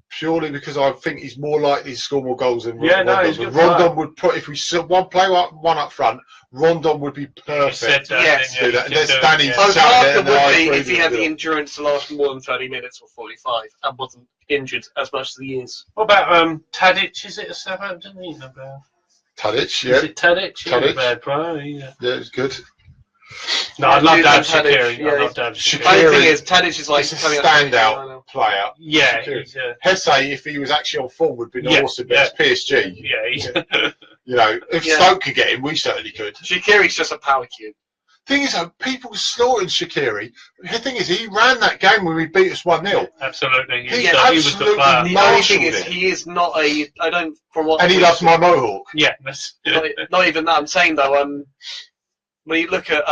Purely because I think he's more likely to score more goals than Rondon. No, he's a good Rondon would put, if we play one up front, Rondon would be perfect. Yes. Do that. And there's Danny. Parker would be if he had the endurance to last more than 30 minutes or 45 and wasn't injured as much as he is. What about Tadic? Is it a Southampton? Tadic, yeah. Is it Tadic? Tadic. Bad player. Yeah, it's good. No, I'd love to have Shaqiri. I'd love to have Shaqiri. The thing is, Tadic is like a standout player. Yeah. Hesse, if he was actually on form, would be awesome. But it's PSG. Yeah. If Stoke could get him, we certainly could. Shaqiri's just a power cube. Thing is, though, people were slaughtering Shaqiri. The thing is, he ran that game when we beat us 1-0. Absolutely. He absolutely the only thing is, he is not a. I don't. From what. And he loves my mohawk. Yeah. Not even that. I'm saying though. When you look at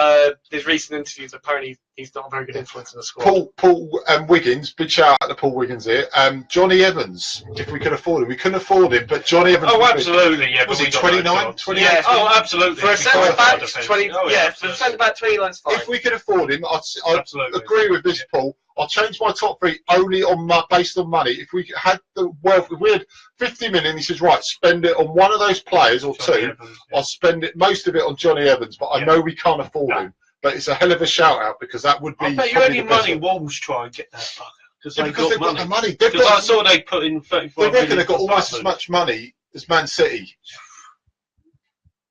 his recent interviews, apparently He's not a very good influence in the squad. Paul Wiggins, big shout out to Paul Wiggins here. Johnny Evans, if we could afford him. We couldn't afford him, but Johnny Evans. Oh, absolutely, yeah. Was he 29? 28? Yeah. Oh, absolutely. For a centre back, 20. Oh, yeah, for a centre back, 29's fine. If we could afford him, I'd agree with this, Paul. I'll change my top three only on based on money. If we had the wealth, if we had 50 million, he says, right, spend it on one of those players or Johnny two. Evans, yeah. I'll spend it most of it on Johnny Evans, but I know we can't afford him. But it's a hell of a shout out because that would be. I bet you any money Wolves try and get that fucker because they've got the money. Because I saw they put in 35 they reckon million they've got almost as much money as Man City.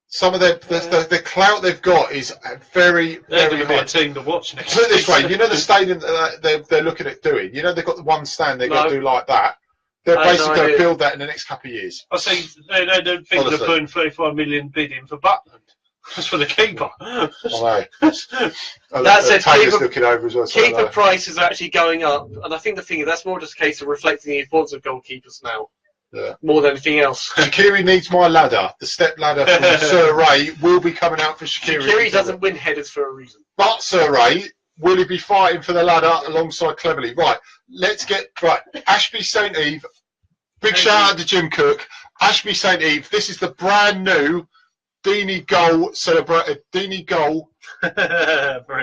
Some of the clout they've got is very, They're very going to be high. a team to watch next. Put it this way, you know the stadium that they're looking at doing. You know they've got the one stand they're going to do like that. They're basically going to build that in the next couple of years. I see they're thinking of putting 35 million bid in for Butland. Just for the keeper. I know. That's it. Taylor's looking over as well. Keeper price is actually going up, and I think the thing is that's more just a case of reflecting the importance of goalkeepers now. Yeah. More than anything else. Shaqiri needs my ladder. The step ladder from Sir Ray will be coming out for Shaqiri. Shaqiri doesn't win headers for a reason. But Sir Ray, will he be fighting for the ladder alongside Cleverley? Right, let's get Ashby St Eve. Big shout out to Jim Cook. Ashby St Eve. This is the brand new Deany Goal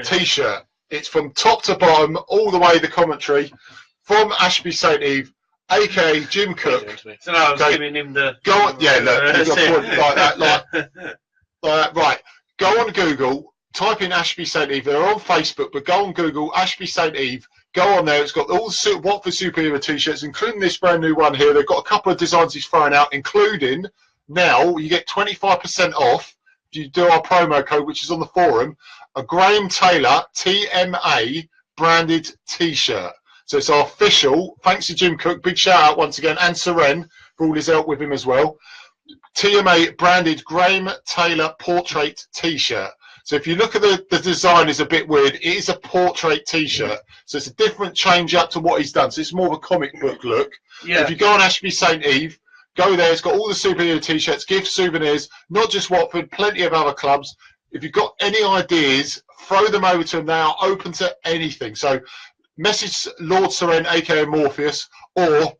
T-shirt. It's from top to bottom, all the way the commentary from Ashby St Eve, aka Jim Cook. So now I was giving him the. Go on, yeah, look, you've got a point like that, like that. Right, go on Google, type in Ashby St Eve. They're on Facebook, but go on Google Ashby St Eve. Go on there. It's got all the Watford Superior T-shirts, including this brand new one here. They've got a couple of designs he's throwing out, including. Now you get 25% off if you do our promo code, which is on the forum, a Graham Taylor TMA branded T-shirt. So it's our official. Thanks to Jim Cook. Big shout out once again, and Suren for all his help with him as well. TMA branded Graham Taylor portrait T-shirt. So if you look at the design, is a bit weird. It is a portrait T-shirt, so it's a different change up to what he's done. So it's more of a comic book look. Yeah. If you go on Ashby St Eve. Go there, it's got all the superhero T-shirts, gift souvenirs, not just Watford, plenty of other clubs. If you've got any ideas, throw them over to them now, open to anything. So message Lord Suren, aka Morpheus, or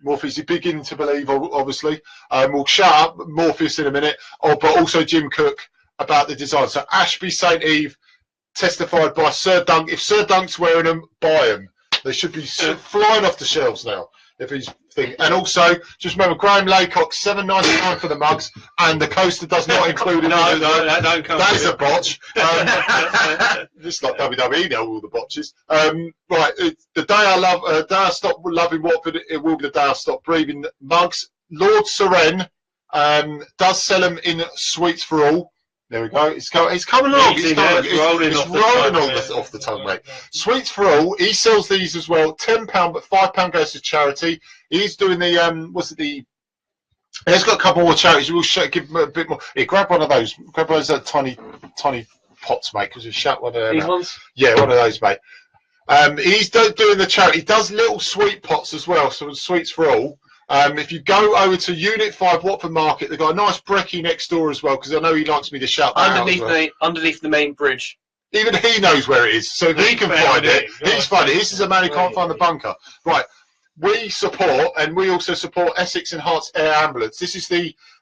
Morpheus, you're beginning to believe, obviously. We'll shout out Morpheus in a minute, but also Jim Cook about the design. So Ashby St Eve, testified by Sir Dunc. If Sir Dunc's wearing them, buy them. They should be flying off the shelves now. If he's thing. And also, just remember, Graham Laycock, $7.99 for the mugs, and the coaster does not include it. No, that don't come. That is a botch. Just like WWE now, all the botches. Right, the day I stop loving Watford, it will be the day I stop breathing. Mugs. Lord Suren does sell them in Sweets for All. There we go. It's coming along. It's rolling off the tongue, mate. Sweets for All. He sells these as well. £10, but £5 goes to charity. He's doing the He's got a couple more charities. We'll give him a bit more. Here, grab one of those. Grab those tiny pots, mate, because we shut one of them. These ones? Yeah, one of those, mate. He's doing the charity. He does little sweet pots as well. So Sweets for All. If you go over to Unit 5 Watford Market, they've got a nice brekkie next door as well, because I know he likes me to shout that underneath the main bridge. Even he knows where it is, so he can find it. He's funny. This is a man who can't find the bunker. Right. We support, and we also support Essex and Herts Air Ambulance. This is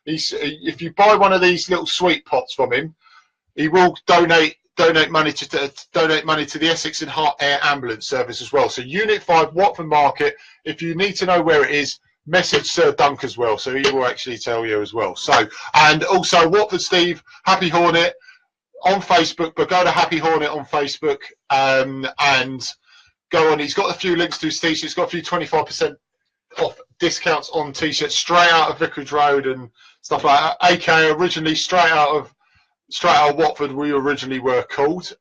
if you buy one of these little sweet pots from him, he will donate money to the Essex and Hart Air Ambulance Service as well. So Unit 5 Watford Market. If you need to know where it is, message Sir Dunc as well, so he will actually tell you as well. So, and also Watford Steve, Happy Hornet on Facebook, but go to Happy Hornet on Facebook and go on. He's got a few links to his t-shirts. He's got a few 25% off discounts on t-shirts straight out of Vicarage Road and stuff like that. AK originally straight out of Watford, we originally were called.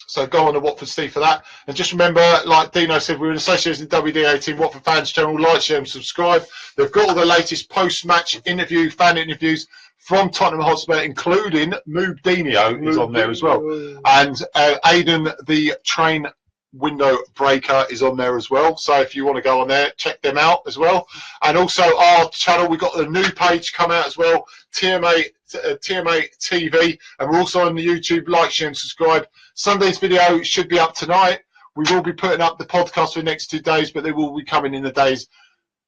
So go on to Watford Steve for that. And just remember, like Deano said, we're in association with WD18 Watford Fans Channel. Like, share and subscribe. They've got all the latest post-match fan interviews from Tottenham Hotspur, including Moob Deano is on there as well. And Aidan, the train window breaker, is on there as well. So if you want to go on there, check them out as well. And also our channel, we've got the new page come out as well. TMA TMA TV, and we're also on the YouTube. Like, share, and subscribe. Sunday's video should be up tonight. We will be putting up the podcast for the next 2 days, but they will be coming in the days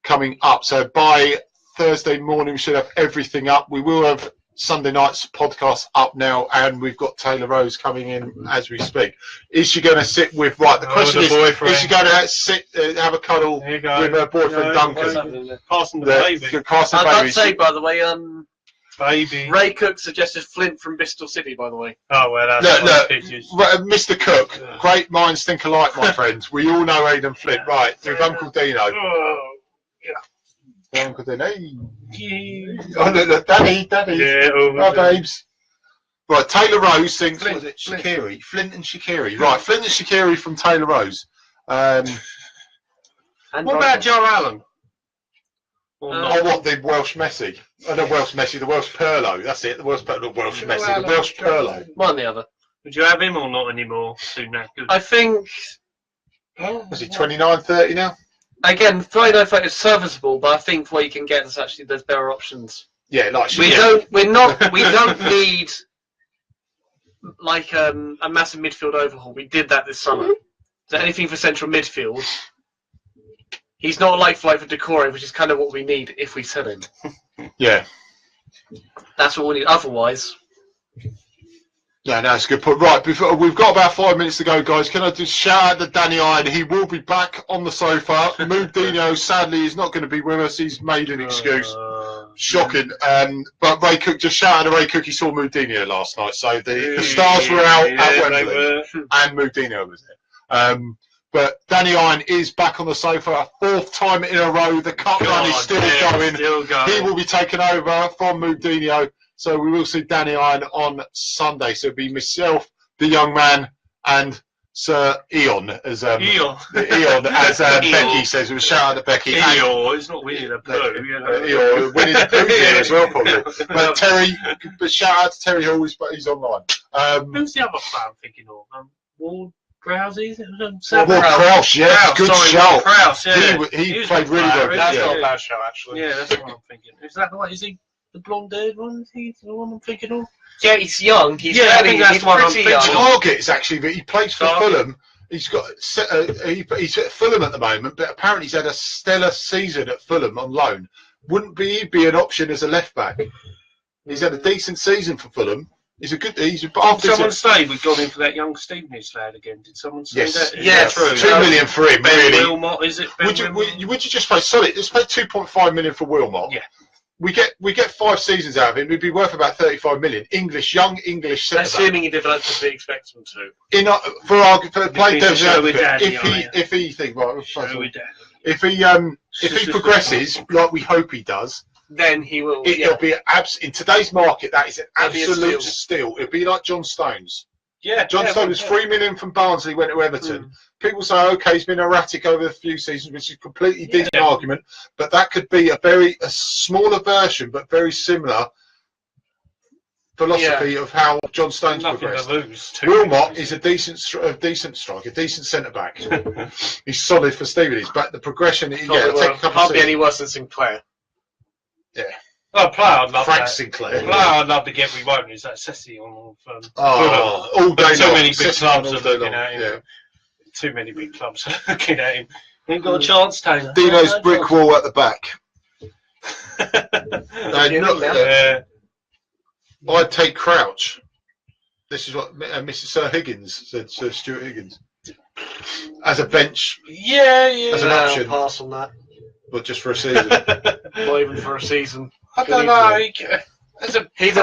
coming up. So by Thursday morning, we should have everything up. We will have Sunday night's podcast up now, and we've got Taylor Rose coming in as we speak. Is she going to sit with, the question is she going to sit, have a cuddle with her boyfriend Duncan? Passing the baby. I'd say, by the way, Baby. Ray Cook suggested Flint from Bristol City, by the way. Oh, well, that's look, Mr. Cook, great minds think alike, my friends. We all know Aidan Flint, right? With Uncle Dino. Oh, yeah. Uncle Dino. Oh, look, Daddy. Yeah, babes. Right, Taylor Rose thinks, what was it, Shaqiri? Flint and Shaqiri. Right, Flint and Shaqiri from Taylor Rose. What about Joe Allen? What, the Welsh Messi? Oh, no, Welsh Messi, the Welsh Perlo. That's it, the Welsh Messi, the Welsh Perlo. One or the other. Would you have him or not anymore? Soon knackered. I think. Was he 29, 30 now? Again, 29, 30 is serviceable, but I think what you can get is actually there's better options. Yeah, like we don't need like a massive midfield overhaul. We did that this summer. So anything for central midfield. He's not like for Decore, which is kind of what we need if we sell him. Yeah. That's what we need. Otherwise. Yeah, that's a good point. Right, before, we've got about 5 minutes to go, guys. Can I just shout out to Danny Iron? He will be back on the sofa. Dino, sadly, is not going to be with us. He's made an excuse. Shocking. But Ray Cook, just shout out to Ray Cook. He saw Dino last night. So the stars were out at Wembley. And Dino was there. But Danny Iron is back on the sofa, 4th time in a row. The cup run is still going. He will be taken over from Dino. So we will see Danny Iron on Sunday. So it'll be myself, the young man, and Sir Eon, as Becky says. We'll shout out to Becky. Eon, it's not Winnie the Pooh. Eon, Winnie the Pooh here as well, probably. But Terry, shout out to Terry Hall, but he's online. Who's the other player I'm thinking of? Ward Krause? Krause, yeah, good shout. Krause, yeah. He played really well. That's not a bad show, actually. Yeah, that's what I'm thinking. Is that the one? Is he the blonde-haired one? Is he the one I'm thinking of? Yeah, he's young. He's I think that's the one I'm thinking. Target is actually, but he plays for Fulham. He's got he's at Fulham at the moment, but apparently he's had a stellar season at Fulham on loan. Wouldn't he be an option as a left back? He's had a decent season for Fulham. He's a good. Did someone say we've gone in for that young Stevenage lad again? Did someone say that? Yeah, true. 2 million for him. Ben really? Wilmot, is it? Would you just pay? Sorry, let's pay 2.5 million for Wilmot. Yeah. We get 5 seasons out of him. He'd be worth about 35 million. Young English centre back. Assuming he develops as we expect him to. For playing devil's advocate, if he progresses like we hope he does, then he will. It'll be in today's market. That is an absolute steal. It'll be like John Stones. Yeah, John Stones, 3 million from Barnsley, went to Everton. People say, okay, he's been erratic over a few seasons, which is a completely decent argument, but that could be a smaller version, but very similar philosophy of how John Stones progressed. Wilmot is a decent striker, a decent centre back. He's solid for Stevenage, but the progression, can't be any worse than Sinclair. Yeah. Oh, player I'd love Frank that. Sinclair. Player I'd love to get, we won't, is that Sessi on all day too long. many big clubs are looking at him. Yeah. Too many big clubs are looking at him. He ain't got a chance, Taylor. Dino's brick wall at the back. I'd take Crouch. This is what Mrs. Sir Higgins said, Sir Stuart Higgins. As a bench. As an option. I'll pass on that. But just for a season. Not even for a season. I don't know. He's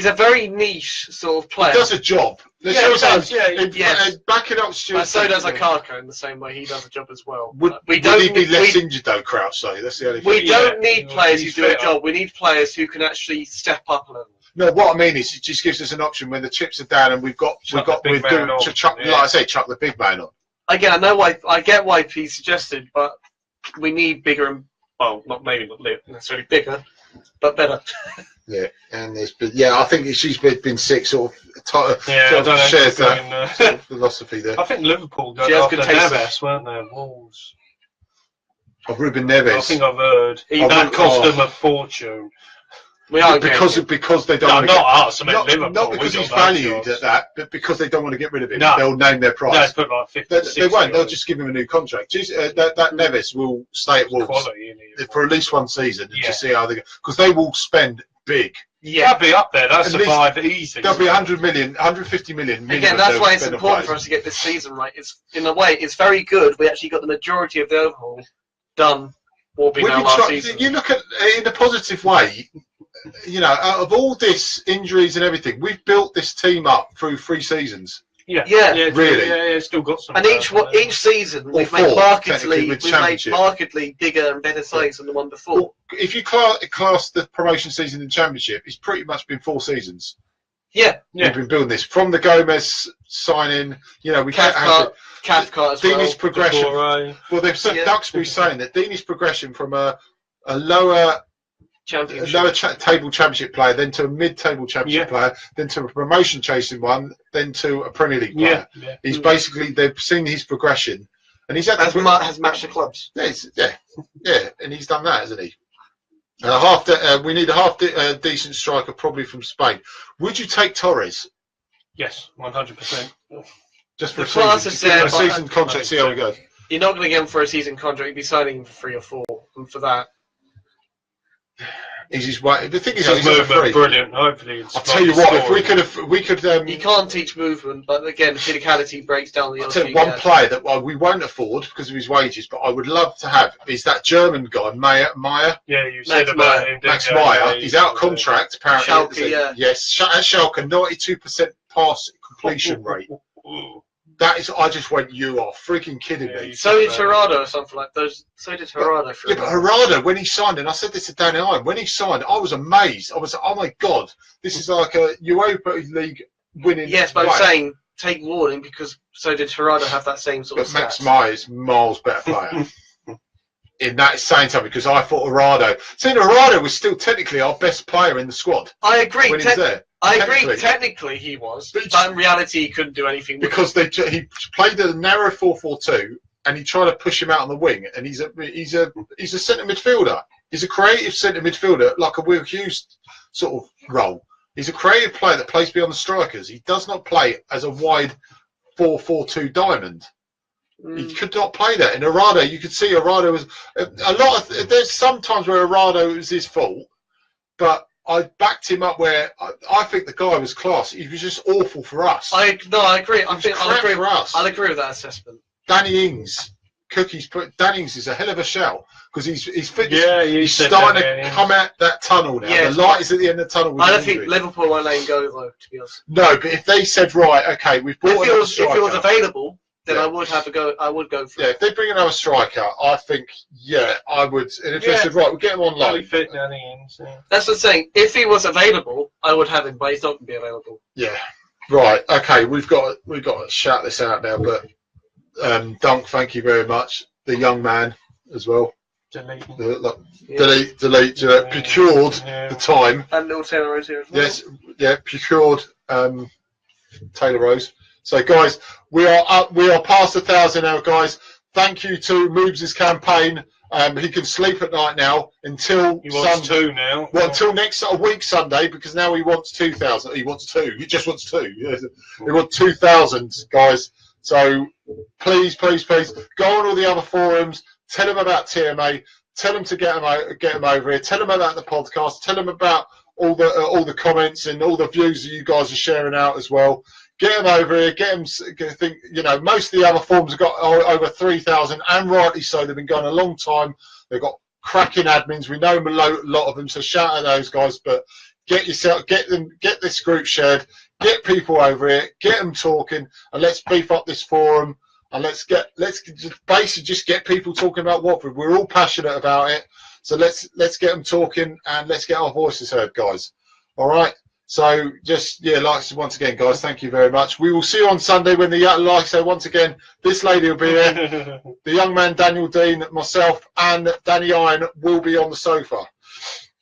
a very niche sort of player. He does a job. Yes. Backing up Stuart. So does Akaka in the same way he does a job as well. Would he be less injured though, Crouch? So that's the only thing. We don't need players who do a job. We need players who can actually step up a level. No, what I mean is it just gives us an option when the chips are down and we've got chuck the big man on. Again, I get why he suggested, but we need bigger and not necessarily bigger, but better. Yeah, and I think she's been sick, shares that sort of philosophy there. I think Liverpool got after Neves, weren't they? Wolves. Of Ruben Neves. I think I've heard that cost them a fortune. We are because they don't. No, want not to us. I mean, not, Liverpool. not because he's valued at that, but because they don't want to get rid of him. No. They'll name their price. No, put like 50, They won't. They'll just give him a new contract. That Neves will stay at Wolves for at least one season and just see how they go, because they will spend big. Yeah, they'll be up there. They'll survive easy. There'll be 100 million, 150 million. Again, that's why it's important for us to get this season right. It's in a way, it's very good. We actually got the majority of the overhaul done. Last season. You look at it in a positive way. You know, out of all this injuries and everything, we've built this team up through 3 seasons. Yeah, really. Yeah, still got some. And each season we've made markedly bigger and better sides than the one before. Well, if you class the promotion season in Championship, it's pretty much been 4 seasons. Yeah. We've been building this from the Gomez signing. You know, we Cathcart as well. Deeney's progression. Well, they've said Duxbury's saying that Deeney's progression from a lower table championship player, then to a mid-table championship player, then to a promotion chasing one, then to a Premier League player. He's basically, they've seen his progression, and he's had has matched the clubs. Yeah, and he's done that, hasn't he? We need a decent striker, probably from Spain. Would you take Torres? Yes, 100%. Just for a season contract, see how we go. You're not going to get him for a season contract. You'd be signing for 3 or 4, and for that. He's his way. The thing is, he's movement, brilliant. Hopefully, I'll tell you what. If we could. You can't teach movement, but again, physicality breaks down the. I'll tell you one player that we won't afford because of his wages, but I would love to have is that German guy, Meyer. Yeah, you said about him. Max Meyer. He's out of contract apparently. Schalke, Yes, at Schalke, 92% pass completion rate. That is, I just went, you are freaking kidding me. So did Gerardo or something like those. So did Gerardo. Yeah, but Gerardo, when he signed, and I said this to Danny Iron, when he signed, I was amazed. I was like, oh my God, this is like a Europa League winning. Yes, but I'm saying, take warning, because so did Gerardo have that same sort of stats. Max Meyer is miles better player. In that is saying something, because I thought Gerardo. See, Gerardo was still technically our best player in the squad. I agree. When he was there. I agree. Technically, he was, but in reality, he couldn't do anything. Because he played a narrow 4-4-2, and he tried to push him out on the wing. And he's a centre midfielder. He's a creative centre midfielder, like a Will Hughes sort of role. He's a creative player that plays beyond the strikers. He does not play as a wide 4-4-2 diamond. He could not play that. And Arado, you could see Arado was a lot of. There's sometimes where Arado was his fault, but I backed him up where I think the guy was class. He was just awful for us. I agree. I'll agree with that assessment. Danny Ings, Danny Ings is a hell of a shout because he's fit. Yeah, he's starting to come out that tunnel now. Yeah, the light is at the end of the tunnel. I don't think Liverpool won't let him go though. To be honest. No, but if they said right, okay, we've brought if he was available. Then I would have to go. I would go for. Yeah, if they bring another striker, I think I would. And if they said right, we'll get him on loan. Fit Danny Ings. Yeah. That's what I'm saying. If he was available, I would have him, but he's not going to be available. Yeah, right. Okay, we've got to shout this out now. But Dunc, thank you very much. The young man as well. Delete. Procured the time. And little Taylor Rose here as well. Yes, yeah, procured Taylor Rose. So, guys, we are past 1,000 now, guys. Thank you to Moobs' campaign. He can sleep at night now until he wants 2 now. Well, until next week Sunday, because now he wants 2,000. He wants 2. He just wants 2. He wants 2,000, guys. So please go on all the other forums. Tell them about TMA. Tell them to get them over here. Tell them about the podcast. Tell them about all the comments and all the views that you guys are sharing out as well. Get them over here. Get them. Most of the other forums have got over 3,000, and rightly so. They've been going a long time. They've got cracking admins. We know a lot of them. So shout out those guys. But get this group shared. Get people over here. Get them talking, and let's beef up this forum. And let's basically just get people talking about Watford. We're all passionate about it. So let's get them talking, and let's get our voices heard, guys. All right. So once again, guys, thank you very much. We will see you on Sunday when once again, this lady will be here. The young man, Daniel Dean, myself, and Danny Iron will be on the sofa.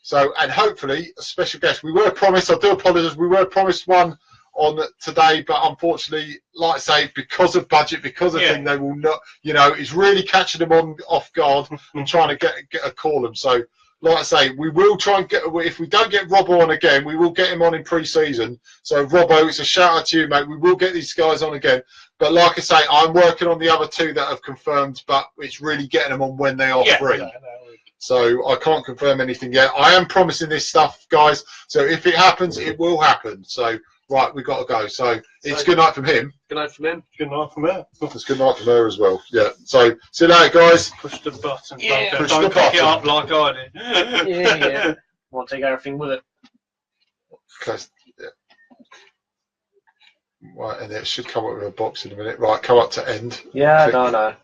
So, and hopefully a special guest. We were promised, I do apologise, we were promised one on today, but unfortunately, like I say, because of budget, because of thing, they will not, it's really catching them off guard and trying to get a call them. So, like I say, we will try and get. If we don't get Robbo on again, we will get him on in pre-season. So Robbo, it's a shout out to you, mate. We will get these guys on again. But like I say, I'm working on the other two that have confirmed, but it's really getting them on when they are free. Yeah. So I can't confirm anything yet. I am promising this stuff, guys. So if it happens, it will happen. So right, we've got to go. So it's good night from him. Good night from him. Good night from her. It's good night from her as well. Yeah. So see you later, guys. Push the button. Yeah. Don't pick it up like I did. Yeah. Want to take everything with it. Okay. Yeah. Right, and it should come up with a box in a minute. Right, come up to end. Yeah, no.